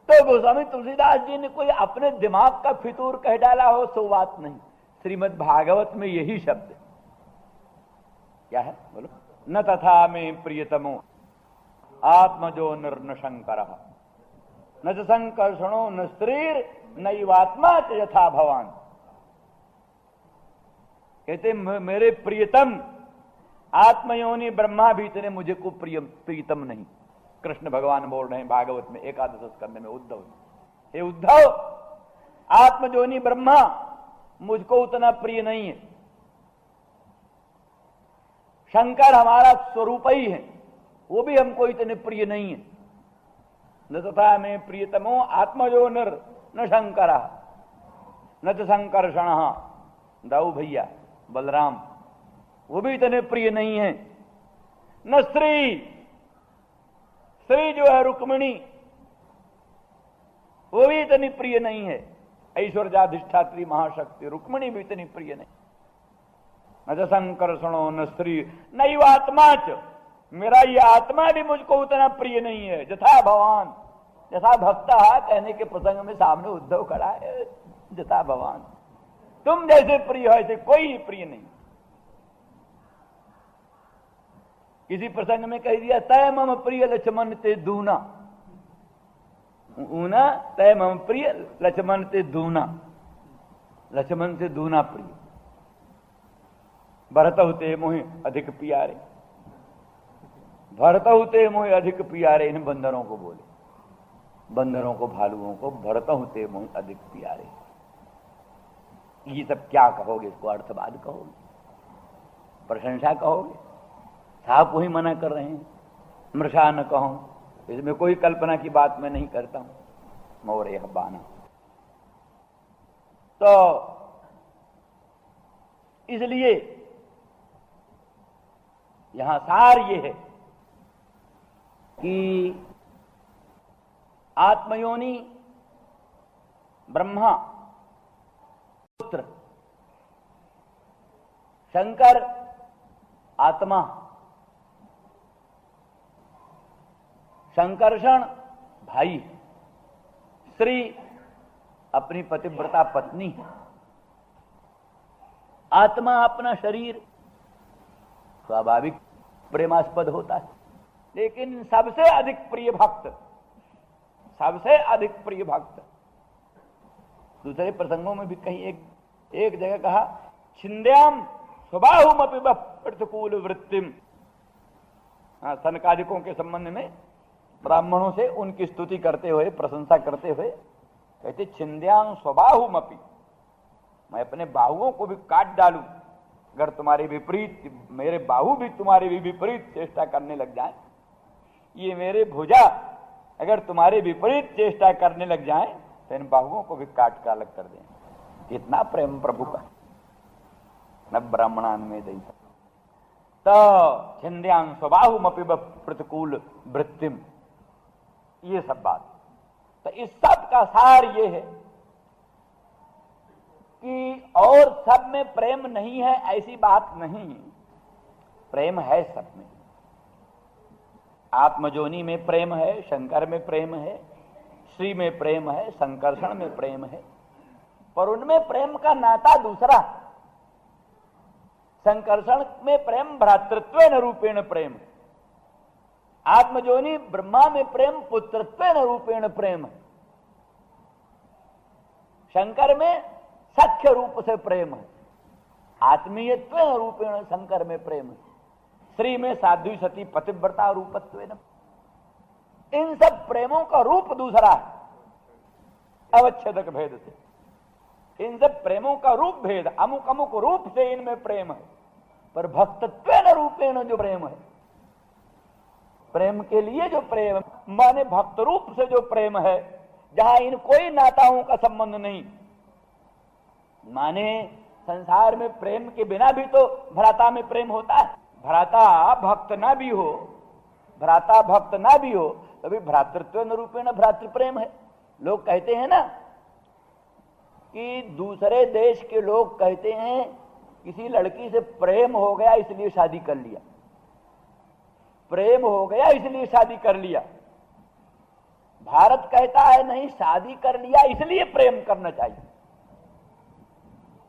तो गोस्वामी तुलसीदास जी ने कोई अपने दिमाग का फितूर कह डाला हो सो बात नहीं। श्रीमद् भागवत में यही शब्द क्या है बोलो, न तथा में प्रियतमो आत्मजो निर्न शंकर न च संकर्षणो न स्त्रीर नैवात्मा च यथा भवान। कहते मेरे प्रियतम आत्मयोनि ब्रह्मा भी इतने मुझे को प्रियतम नहीं। कृष्ण भगवान बोल रहे हैं भागवत में 11 स्कंध में उद्धव, हे उद्धव, आत्मजोनि ब्रह्मा मुझको उतना प्रिय नहीं है। शंकर हमारा स्वरूप ही है, वो भी हमको इतने प्रिय नहीं है। न तथा में प्रियतमो आत्मजो न शंकर न च संकर्षण, दाऊ भैया बलराम वो भी इतने प्रिय नहीं है। न स्त्री, स्त्री जो है रुक्मिणी वो भी इतनी प्रिय नहीं है। ऐश्वर्याधिष्ठात्री महाशक्ति रुक्मिणी भी इतनी प्रिय नहीं। न च संकर्षणो न स्त्री नैवात्मा च, मेरा ये आत्मा भी मुझको उतना प्रिय नहीं है। जथा भगवान, जथा भक्ता कहने के प्रसंग में सामने उद्धव खड़ा है, जथा भगवान, तुम जैसे प्रिय हो ऐसे कोई प्रिय नहीं। किसी प्रसंग में कह दिया तय मम प्रिय लक्ष्मण ते दूना, ऊना तय मम प्रिय लक्ष्मण ते दूना, लक्ष्मण से दूना प्रिय। भरत होते मोहि अधिक प्यारे, भरत होते मोहि अधिक प्यारे। इन बंदरों को बोले, बंदरों को भालुओं को, भरत होते मोहि अधिक प्यारे। ये सब क्या कहोगे, इसको अर्थवाद कहोगे, प्रशंसा कहोगे? साहब वही मना कर रहे हैं, मृषा न कहूं, इसमें कोई कल्पना की बात मैं नहीं करता हूं। मोर यह बाना। तो इसलिए यहां सार ये है कि आत्मयोनि ब्रह्मा पुत्र, शंकर आत्मा, संकर्षण भाई, स्त्री अपनी पतिव्रता पत्नी है, आत्मा अपना शरीर स्वाभाविक प्रेमास्पद होता है। लेकिन सबसे अधिक प्रिय भक्त, सबसे अधिक प्रिय भक्त, दूसरे प्रसंगों में भी कहीं एक जगह कहा, छिंद्याम स्वबाहुमपि प्रतिकूल वृत्तिम। सनकादिकों के संबंध में ब्राह्मणों से उनकी स्तुति करते हुए, प्रशंसा करते हुए कहते छिंद्याम स्वबाहुमपि, मैं अपने बाहुओं को भी काट डालूं अगर तुम्हारे विपरीत, मेरे बाहु भी तुम्हारे भी विपरीत चेष्टा करने लग जाए, ये मेरे भुजा अगर तुम्हारे विपरीत चेष्टा करने लग जाए तो इन बाहुओं को भी काट के अलग कर दें। कितना प्रेम प्रभु का, न ब्राह्मणान में दई। तो छिंद्यां स्वबाहुमपि प्रतिकूल वृत्तिम, ये सब बात। तो इस सब का सार ये है कि और सब में प्रेम नहीं है ऐसी बात नहीं, प्रेम है सब में। आत्मजोनि में प्रेम है, शंकर में प्रेम है, श्री में प्रेम है, संकर्षण में प्रेम है, पर उनमें प्रेम का नाता दूसरा। संकर्षण में प्रेम भ्रातृत्वेन रूपेण प्रेम, आत्मजोनि ब्रह्मा में प्रेम पुत्रत्वेन रूपेण प्रेम, शंकर में सख्य रूप से प्रेम है, आत्मीयत्वेन रूपेण शंकर में प्रेम है, श्री में साध्वी सती पतिव्रता रूपत्वेन। इन सब प्रेमों का रूप दूसरा है। अवच्छेदक भेद से। इन सब प्रेमों का रूप भेद, अमुक अमुक रूप से इनमें प्रेम है, पर भक्तत्वेन रूपेण जो प्रेम है, प्रेम के लिए जो प्रेम माने भक्त रूप से जो प्रेम है, जहां इन कोई नाताओं का संबंध नहीं। माने संसार में प्रेम के बिना भी तो भ्राता में प्रेम होता है। भ्राता भक्त ना भी हो, भ्राता भक्त ना भी हो, तभी भ्रातृत्व रूपेण भ्रातृ प्रेम है। लोग कहते हैं ना कि दूसरे देश के लोग कहते हैं किसी लड़की से प्रेम हो गया इसलिए शादी कर लिया, प्रेम हो गया इसलिए शादी कर लिया। भारत कहता है नहीं, शादी कर लिया इसलिए प्रेम करना चाहिए।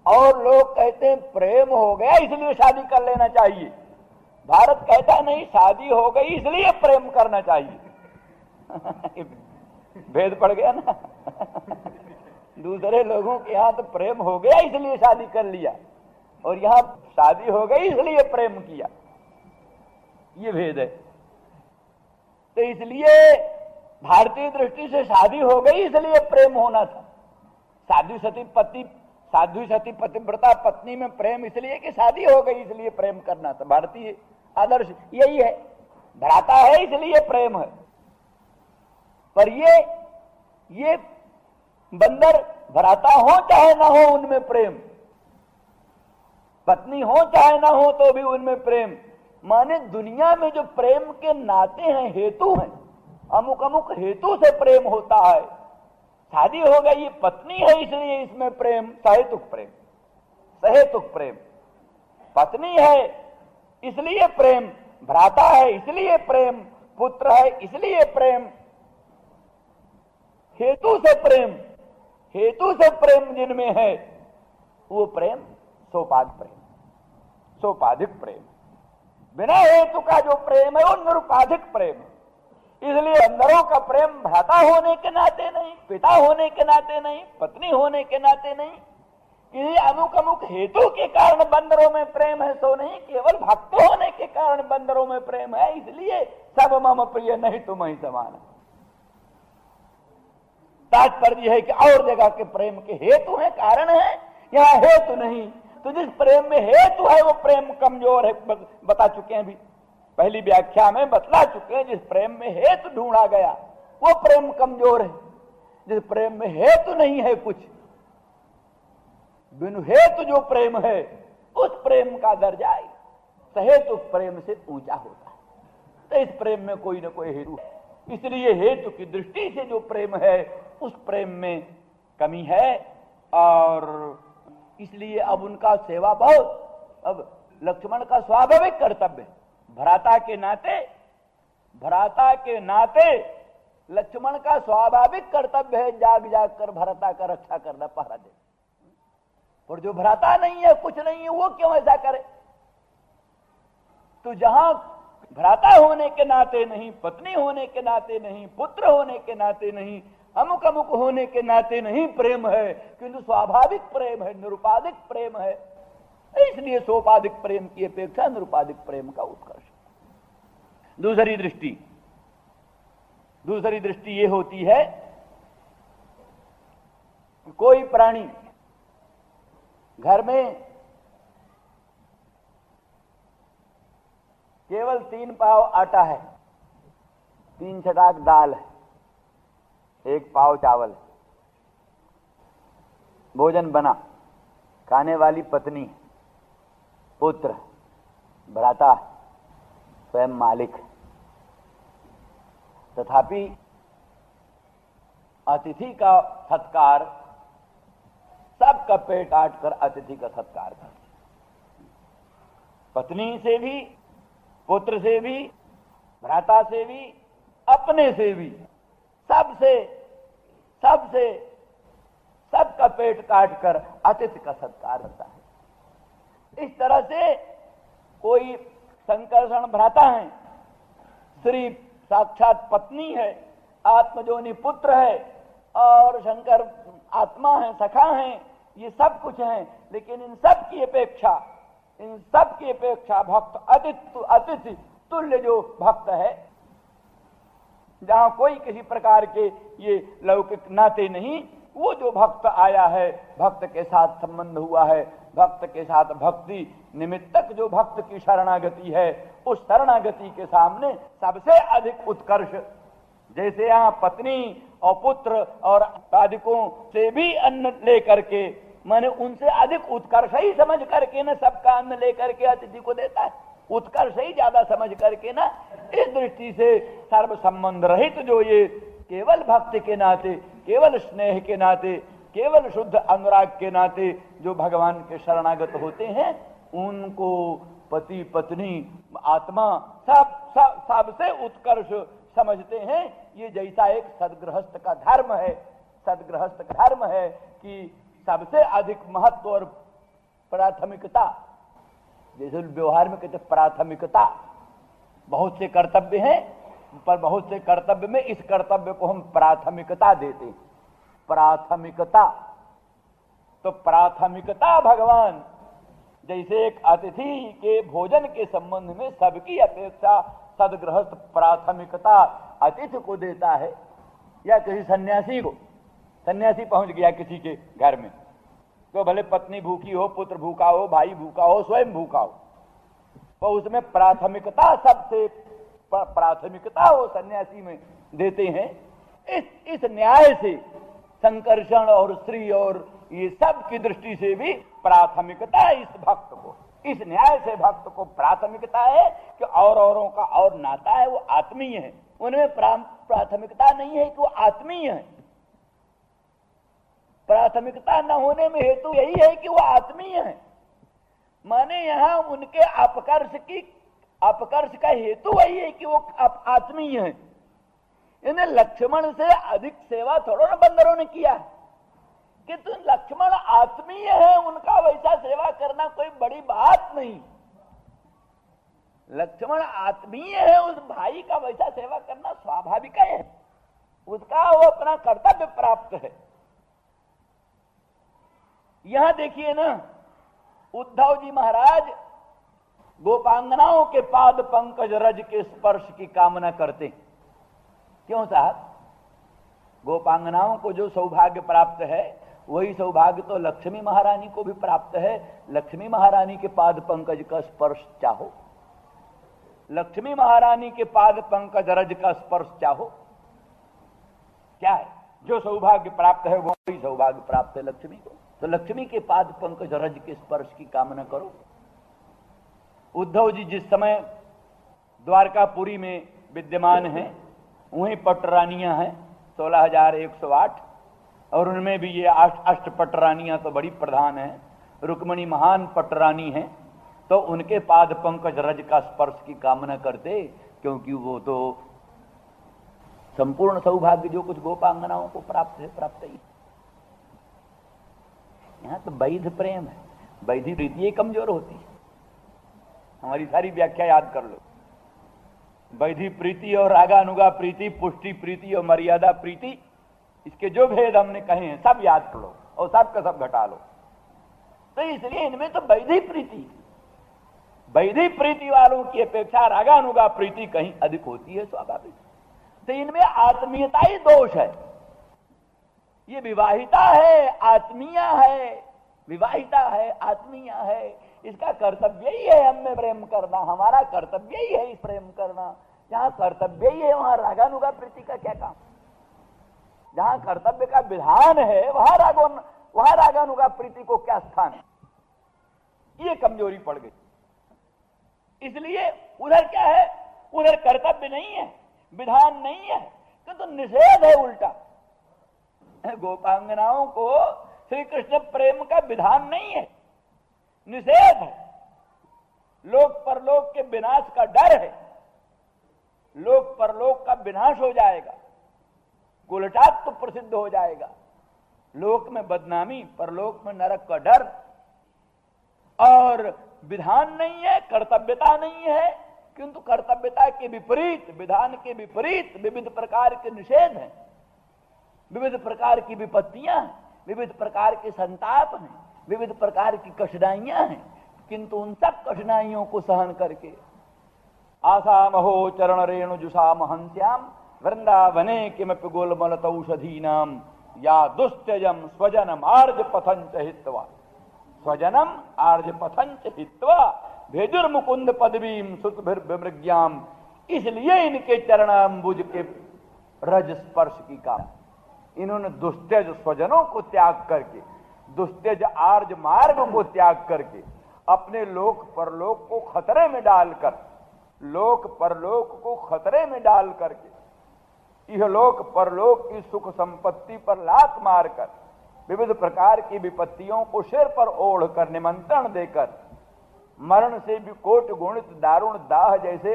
और लोग कहते हैं प्रेम हो गया इसलिए शादी कर लेना चाहिए। भारत कहता है नहीं, शादी हो गई इसलिए प्रेम करना चाहिए। भेद पड़ गया ना। दूसरे लोगों के यहां तो प्रेम हो गया इसलिए शादी कर लिया, और यहां शादी हो गई इसलिए प्रेम किया। ये भेद है। तो इसलिए भारतीय दृष्टि से शादी हो गई इसलिए प्रेम होना था। साधु सती पतिव्रता पत्नी में प्रेम इसलिए कि शादी हो गई इसलिए प्रेम करना था। भारतीय आदर्श यही है, भ्राता है इसलिए प्रेम है। पर ये बंदर भ्राता हो चाहे ना हो उनमें प्रेम, पत्नी हो चाहे ना हो तो भी उनमें प्रेम। माने दुनिया में जो प्रेम के नाते हैं, हेतु हैं, अमुक अमुक हेतु से प्रेम होता है। शादी हो गई, ये पत्नी है इसलिए इसमें प्रेम, सहेतुक प्रेम, सहेतुक प्रेम। पत्नी है इसलिए प्रेम, भ्राता है इसलिए प्रेम, पुत्र है इसलिए प्रेम। हेतु से प्रेम, हेतु से प्रेम जिनमें है वो प्रेम सोपाध प्रेम, सोपाधिक प्रेम। बिना हेतु का जो प्रेम है वो निरुपाधिक प्रेम है। इसलिए अंदरों का प्रेम भ्राता होने के नाते नहीं, पिता होने के नाते नहीं, पत्नी होने के नाते नहीं, किसी अमुक अमुक हेतु के कारण बंदरों में प्रेम है सो नहीं, केवल भक्त होने के कारण बंदरों में प्रेम है। इसलिए सब मम प्रिय नहीं तुम ही समान। तात्पर्य है कि और जगह के प्रेम के हेतु है, कारण है, यहाँ हेतु नहीं। तो जिस प्रेम में हेतु है वो प्रेम कमजोर है, बता चुके हैं अभी पहली व्याख्या में बतला चुके हैं। जिस प्रेम में हेतु ढूंढा गया वो प्रेम कमजोर है। जिस प्रेम में हेतु नहीं है कुछ, बिनु हेतु जो प्रेम है उस प्रेम का दर्जा सहेतु प्रेम से ऊंचा होता है। तो इस प्रेम में कोई ना कोई हेतु है, इसलिए हेतु की दृष्टि से जो प्रेम है उस प्रेम में कमी है। और इसलिए अब उनका सेवा बहुत, अब लक्ष्मण का स्वाभाविक कर्तव्य है। भ्राता के नाते लक्ष्मण का स्वाभाविक कर्तव्य है जाग जाग कर भ्राता का रक्षा करना, पहरा दे। और जो भ्राता नहीं है, कुछ नहीं है, वो क्यों ऐसा करे? तो जहां भ्राता होने के नाते नहीं, पत्नी होने के नाते नहीं, पुत्र होने के नाते नहीं, अमुक अमुक होने के नाते नहीं प्रेम है, किंतु स्वाभाविक प्रेम है, निरुपाधिक प्रेम है। इसलिए सोपाधिक प्रेम की अपेक्षा निरुपाधिक प्रेम का उत्कर्ष। दूसरी दृष्टि ये होती है कि कोई प्राणी घर में केवल 3 पाव आटा है, 3 छटाक दाल है, 1 पाव चावल है, भोजन बना, खाने वाली पत्नी, पुत्र, भ्राता, स्वयं मालिक। तथापि अतिथि का सत्कार, सबका पेट काट कर अतिथि का सत्कार करते, पत्नी से भी, पुत्र से भी, भ्राता से भी, अपने से भी, सबका पेट काट कर अतिथि का सत्कार करता है। इस तरह से कोई संकर्षण भ्राता है, श्री साक्षात पत्नी है, आत्मजोनि पुत्र है, और शंकर आत्मा है, सखा है, ये सब कुछ है। लेकिन इन सब की अपेक्षा भक्त अतिथि तुल्य जो भक्त है, जहां कोई किसी प्रकार के ये लौकिक नाते नहीं, वो जो भक्त आया है, भक्त के साथ संबंध हुआ है, भक्त के साथ भक्ति निमित्तक जो भक्त की शरणागति है, उस शरणागति के सामने सबसे अधिक उत्कर्ष, जैसे यहाँ पत्नी और पुत्र और आदिकों से भी अन्न लेकर के, माने उनसे अधिक उत्कर्ष ही समझ करके ना सबका अन्न लेकर के अतिथि को देता है, उत्कर्ष ही ज्यादा समझ करके ना। इस दृष्टि से सर्व संबंध रहित जो ये केवल भक्ति के नाते, केवल स्नेह के नाते, केवल शुद्ध अनुराग के नाते जो भगवान के शरणागत होते हैं, उनको पति पत्नी आत्मा सबसे उत्कर्ष समझते हैं। ये जैसा एक सदगृहस्थ का धर्म है, सदगृहस्थ का धर्म है कि सबसे अधिक महत्व और प्राथमिकता, जैसे व्यवहार में कहते प्राथमिकता, बहुत से कर्तव्य हैं पर बहुत से कर्तव्य में इस कर्तव्य को हम प्राथमिकता देते, प्राथमिकता। तो प्राथमिकता भगवान जैसे एक अतिथि के भोजन के संबंध में सबकी अपेक्षा सदगृहस्थ प्राथमिकता अतिथि को देता है, या किसी सन्यासी को, सन्यासी पहुंच गया किसी के घर में, तो भले पत्नी भूखी हो, पुत्र भूखा हो, भाई भूखा हो, स्वयं भूखा हो, तो उसमें प्राथमिकता सबसे प्राथमिकता वो सन्यासी में देते हैं। इस न्याय से संकर्षण और स्त्री और ये सब की दृष्टि से भी प्राथमिकता इस भक्त को, इस न्याय से भक्त को प्राथमिकता है कि और औरों का और नाता है वो आत्मीय है, उनमें प्राथमिकता नहीं है कि वो आत्मीय है। प्राथमिकता न होने में हेतु यही है कि वो आत्मीय है, माने यहां उनके अपकर्ष का हेतु वही है कि वो आत्मीय है। इन्हें लक्ष्मण से अधिक सेवा थोड़ा ना बंदरों ने किया कि तुम लक्ष्मण आत्मीय है, उनका वैसा सेवा करना कोई बड़ी बात नहीं। लक्ष्मण आत्मीय है, उस भाई का वैसा सेवा करना स्वाभाविक है, उसका वो अपना कर्तव्य प्राप्त है। यहां देखिए ना, उद्धव जी महाराज गोपांगनाओं के पाद पंकज रज के स्पर्श की कामना करते। क्यों साहब? गोपांगनाओं को जो सौभाग्य प्राप्त है वही सौभाग्य तो लक्ष्मी महारानी को भी प्राप्त है। लक्ष्मी महारानी के पाद पंकज का स्पर्श चाहो, लक्ष्मी महारानी के पाद पंकज रज का स्पर्श चाहो। क्या है जो सौभाग्य प्राप्त है वही सौभाग्य प्राप्त है लक्ष्मी को, तो लक्ष्मी के पाद पंकज रज के स्पर्श की कामना करो। उद्धव जी जिस समय द्वारकापुरी में विद्यमान हैं, वहीं पटरानियां हैं 16,108, और उनमें भी ये अष्ट पटरानियां तो बड़ी प्रधान हैं। रुक्मणी महान पटरानी हैं, तो उनके पाद पंकज रज का स्पर्श की कामना करते, क्योंकि वो तो संपूर्ण सौभाग्य जो कुछ गोपांगनाओं को प्राप्त है प्राप्त ही। यहां तो वैध प्रेम है, वैधी प्रीति कमजोर होती है। हमारी सारी व्याख्या याद कर लो, वैधी प्रीति और रागानुगा प्रीति, पुष्टि प्रीति और मर्यादा प्रीति, इसके जो भेद हमने कहे हैं सब याद कर लो और सब का सब घटा लो। तो इसलिए इनमें तो वैधी प्रीति, वैधी प्रीति वालों की अपेक्षा रागानुगा प्रीति कहीं अधिक होती है स्वाभाविक। तो इनमें आत्मीयता ही दोष है। ये विवाहिता है, आत्मीय है, विवाहिता है, आत्मीय है, इसका कर्तव्य ही है हमें प्रेम करना, हमारा कर्तव्य ही है इस प्रेम करना। जहां कर्तव्य ही है वहां रागानुगा प्रीति का क्या काम? जहां कर्तव्य का विधान है वहां रागानुगा प्रीति को क्या स्थान है? ये कमजोरी पड़ गई। इसलिए उधर क्या है, उधर कर्तव्य नहीं है, विधान नहीं है, तो निषेध है उल्टा। गोपांगनाओं को श्री कृष्ण प्रेम का विधान नहीं है, निषेध है। लोक परलोक के विनाश का डर है, लोक परलोक का विनाश हो जाएगा, कुलटात तो प्रसिद्ध हो जाएगा, लोक में बदनामी, परलोक में नरक का डर। और विधान नहीं है, कर्तव्यता नहीं है, किंतु कर्तव्यता के विपरीत, विधान के विपरीत विविध प्रकार के निषेध हैं, विविध प्रकार की विपत्तियां हैं, विविध प्रकार के संताप हैं, विविध प्रकार की कठिनाइयां हैं। किंतु उन सब कठिनाइयों को सहन करके आसामहो चरण रेणु जुषाम हंस्याम वृंदावने किमपि गोलमलत औषधीनाम या दुस्त्यजम स्वजनम आर्ज पथंच हित्वा, स्वजनम आर्ज पथंच हित्वा भेजुर्मुकुंद पदवीम सुतभिर्विमृग्याम। इसलिए इनके चरणाम्बुज के रज स्पर्श की काम इन्होंने दुस्त्यज स्वजनों को त्याग करके, दुस्त्यज आर्ज मार्ग को त्याग करके, अपने लोक परलोक को खतरे में डालकर, लोक परलोक को खतरे में डाल करके, यह लोक परलोक की सुख संपत्ति पर लात मारकर, विविध प्रकार की विपत्तियों को सिर पर ओढ़ कर, निमंत्रण देकर, मरण से भी कोट गुणित दारुण दाह जैसे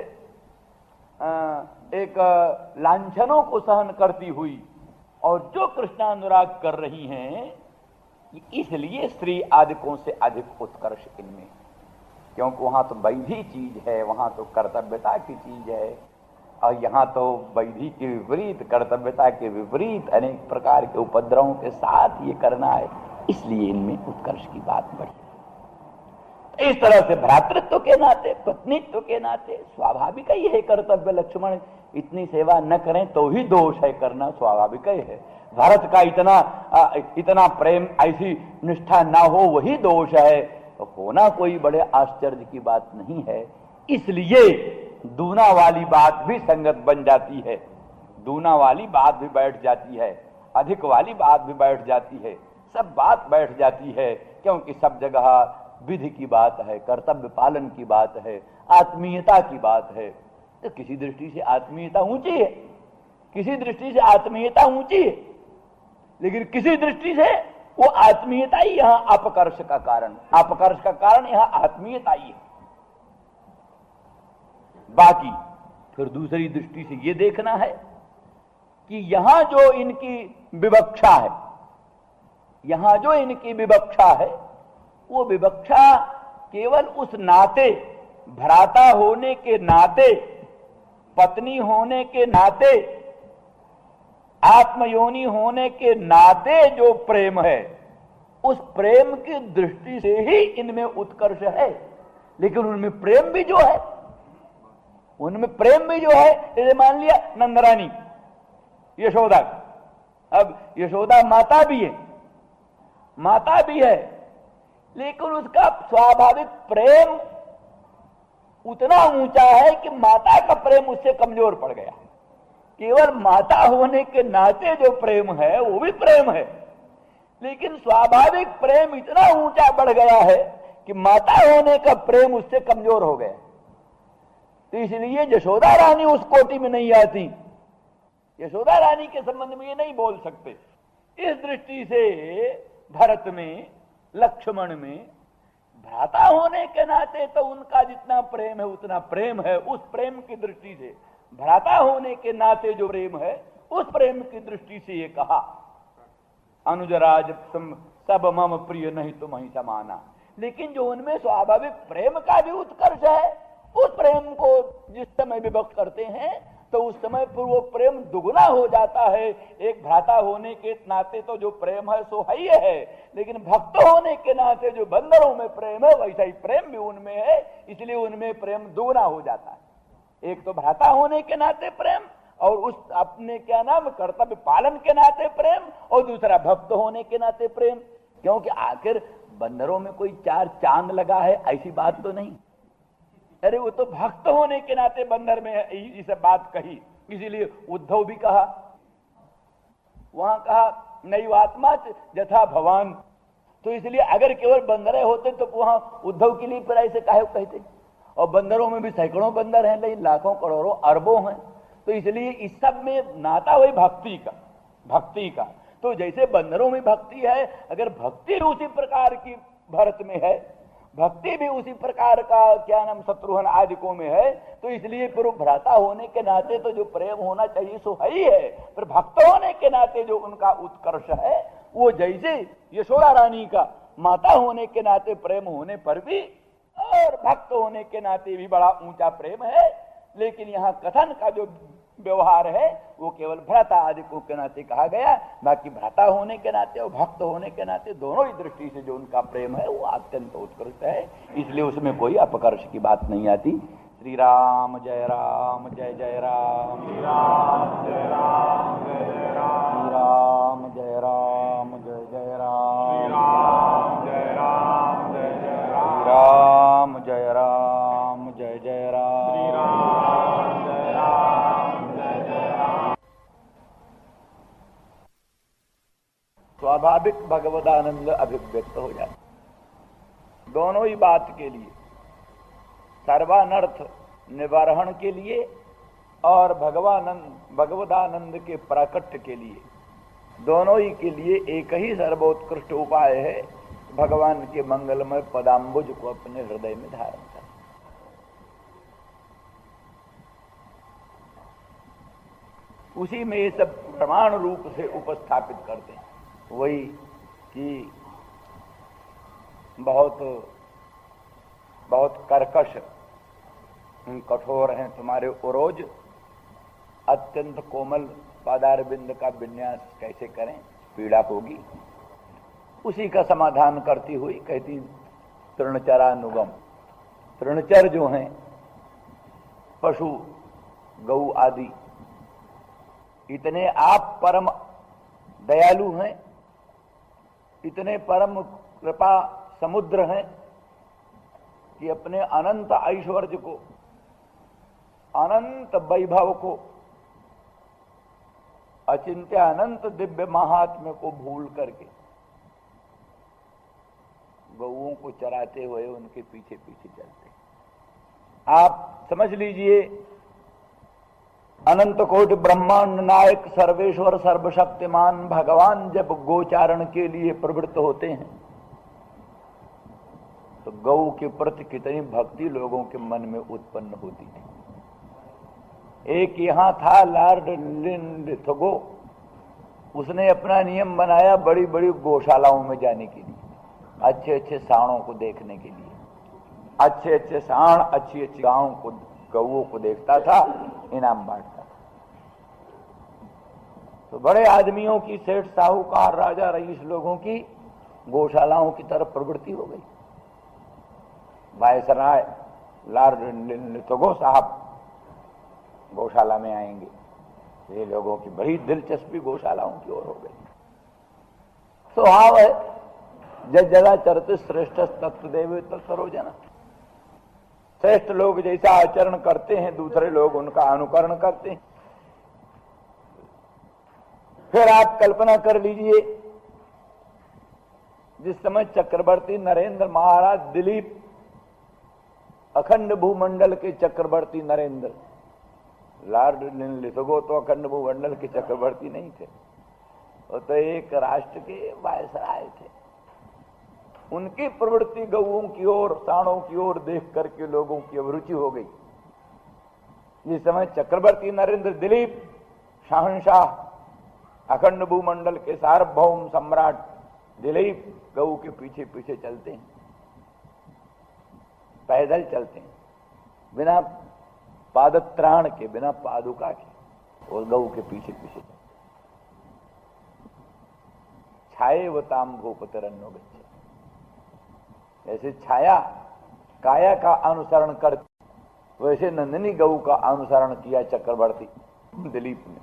एक लांछनों को सहन करती हुई और जो कृष्णानुराग कर रही हैं, इसलिए स्त्री आदिकों से अधिक उत्कर्ष इनमें, क्योंकि वहां तो वैधि चीज है, वहां तो कर्तव्यता की चीज है, और यहां तो वैधि के विपरीत, कर्तव्यता के विपरीत अनेक प्रकार के उपद्रवों के साथ ये करना है, इसलिए इनमें उत्कर्ष की बात बढ़ी। इस तरह से भ्रातृत्व के नाते, पत्नीत्व के नाते स्वाभाविक ही है कर्तव्य। लक्ष्मण इतनी सेवा न करें तो ही दोष है, करना स्वाभाविक ही है। भरत का इतना प्रेम, ऐसी निष्ठा ना हो वही दोष है, तो होना कोई बड़े आश्चर्य की बात नहीं है। इसलिए दूना वाली बात भी संगत बन जाती है, दूना वाली बात भी बैठ जाती है, अधिक वाली बात भी बैठ जाती है, सब बात बैठ जाती है, क्योंकि सब जगह विधि की बात है, कर्तव्य पालन की बात है, आत्मीयता की बात है। तो किसी दृष्टि से आत्मीयता ऊंची है, किसी दृष्टि से आत्मीयता ऊंची है, लेकिन किसी दृष्टि से वो आत्मीयता ही यहां अपकर्ष का कारण, अपकर्ष का कारण यहां आत्मीयता ही है। बाकी फिर दूसरी दृष्टि से ये देखना है कि यहां जो इनकी विवक्षा है, यहां जो इनकी विवक्षा है, वो विवक्षा केवल उस नाते, भ्राता होने के नाते, पत्नी होने के नाते, आत्मयोनि होने के नाते जो प्रेम है, उस प्रेम की दृष्टि से ही इनमें उत्कर्ष है। लेकिन उनमें प्रेम भी जो है, उनमें प्रेम भी जो है, जैसे मान लिया नंदरानी यशोदा, अब यशोदा माता भी है, माता भी है, लेकिन उसका स्वाभाविक प्रेम उतना ऊंचा है कि माता का प्रेम उससे कमजोर पड़ गया। केवल माता होने के नाते जो प्रेम है वो भी प्रेम है, लेकिन स्वाभाविक प्रेम इतना ऊंचा बढ़ गया है कि माता होने का प्रेम उससे कमजोर हो गया। तो इसलिए यशोदा रानी उस कोटि में नहीं आती, यशोदा रानी के संबंध में ये नहीं बोल सकते। इस दृष्टि से भरत में, लक्ष्मण में भ्राता होने के नाते तो उनका जितना प्रेम है उतना प्रेम है, उस प्रेम की दृष्टि से, भ्राता होने के नाते जो प्रेम है उस प्रेम की दृष्टि से ये कहा, अनुजराज सब मम प्रिय नहीं तुम ही समाना। लेकिन जो उनमें स्वाभाविक प्रेम का भी उत्कर्ष है, उस प्रेम को जिस समय विभक्त करते हैं तो उस समय पर वो प्रेम दुगुना हो जाता है। एक भ्राता होने के नाते तो जो प्रेम है सो है, लेकिन भक्त होने के नाते जो बंदरों में प्रेम है वैसा ही प्रेम भी उनमें है, इसलिए उनमें प्रेम दुगुना हो जाता है। एक तो भ्राता होने के नाते प्रेम, और उस अपने क्या नाम कर्तव्य पालन के नाते प्रेम, और दूसरा भक्त होने के नाते प्रेम। क्योंकि आखिर बंदरों में कोई चार चांद लगा है ऐसी बात तो नहीं, अरे वो तो भक्त होने के नाते बंदर में इस बात कही, इसीलिए उद्धव भी कहा, वहां कहा नैवात्मा यथा भवान। तो इसलिए अगर केवल बंदरे होते तो वहां उद्धव के लिए फिर ऐसे काहे कहते। और बंदरों में भी सैकड़ों बंदर हैं, लेकिन लाखों करोड़ों अरबों हैं, तो इसलिए इस सब में नाता वही भक्ति का, भक्ति का। तो जैसे बंदरों में भक्ति है, अगर भक्ति उसी प्रकार की भरत में है, भक्ति भी उसी प्रकार का क्या नाम शत्रुघ्न आदिकों में है, तो इसलिए फिर भ्राता होने के नाते तो जो प्रेम होना चाहिए सो है ही है, फिर भक्त होने के नाते जो उनका उत्कर्ष है वो जैसे यशोदा रानी का माता होने के नाते प्रेम होने पर भी और भक्त होने के नाते भी बड़ा ऊंचा प्रेम है। लेकिन यहाँ कथन का जो व्यवहार है वो केवल भ्राता आदिकों के नाते कहा गया, बाकी भ्राता होने के नाते और भक्त होने के नाते दोनों ही दृष्टि से जो उनका प्रेम है वो अत्यंत उत्कृष्ट है, इसलिए उसमें कोई अपकर्ष की बात नहीं आती। श्री राम जय राम जय जय राम, श्री राम जय राम जय जय राम, श्री राम जय राम। स्वाभाविक भगवदानंद अभिव्यक्त हो जाता। दोनों ही बात के लिए, सर्वानर्थ निवारण के लिए और भगवदानंद के प्राकट्य के लिए, दोनों ही के लिए एक ही सर्वोत्कृष्ट उपाय है, भगवान के मंगलमय पदाम्बुज को अपने हृदय में धारण कर। उसी में ये सब प्रमाण रूप से उपस्थापित करते हैं। वही कि बहुत बहुत कर्कश कठोर हैं तुम्हारे उरोज, अत्यंत कोमल पादारविंद का विन्यास कैसे करें, पीड़ा होगी। उसी का समाधान करती हुई कहती तृणचरानुगम। तृणचर जो हैं पशु गौ आदि, इतने आप परम दयालु हैं, इतने परम कृपा समुद्र हैं कि अपने अनंत ऐश्वर्य को, अनंत वैभव को, अचिंत्य अनंत दिव्य महात्म्य को भूल करके गौओं को चराते हुए उनके पीछे पीछे चलते। आप समझ लीजिए, अनंत कोटि ब्रह्मांड नायक सर्वेश्वर सर्वशक्तिमान भगवान जब गोचारण के लिए प्रवृत्त होते हैं तो गौ के प्रति कितनी भक्ति लोगों के मन में उत्पन्न होती थी। एक यहां था लॉर्ड लिनलिथगो, उसने अपना नियम बनाया बड़ी बड़ी गौशालाओं में जाने के लिए, अच्छे अच्छे साणों को देखने के लिए। अच्छे अच्छे साण, अच्छी अच्छी गांवों को, गौओं को देखता था, इनाम बांटता था। तो बड़े आदमियों की, सेठ साहूकार राजा रईस लोगों की गौशालाओं की तरफ प्रवृत्ति हो गई। वायसराय लॉर्ड लिनलिथगो साहब गौशाला में आएंगे, ये लोगों की बड़ी दिलचस्पी गौशालाओं की ओर हो गई। स्वभाव है, जग जगह चरते श्रेष्ठ तत्व देवे तो सरोजना। श्रेष्ठ लोग जैसा आचरण करते हैं, दूसरे लोग उनका अनुकरण करते हैं। फिर आप कल्पना कर लीजिए, जिस समय चक्रवर्ती नरेंद्र महाराज दिलीप, अखंड भूमंडल के चक्रवर्ती नरेंद्र, लॉर्ड लिनलिथगो तो अखंड भूमंडल के चक्रवर्ती नहीं थे, वो तो एक राष्ट्र के वायसराय थे। उनकी प्रवृत्ति गौओं की ओर, साणों की ओर देख करके लोगों की अभिरुचि हो गई। जिस समय चक्रवर्ती नरेंद्र दिलीप, शहंशाह, अखंड भूमंडल के सार्वभौम सम्राट दिलीप गौ के पीछे पीछे चलते हैं, पैदल चलते हैं, बिना पादत्राण के, बिना पादुका के, और गौ के पीछे पीछे चलते। छायेवताम भूपतिरन्नो गच्छति। जैसे छाया काया का अनुसरण करती, वैसे नंदिनी गौ का अनुसरण किया चक्रवर्ती दिलीप ने।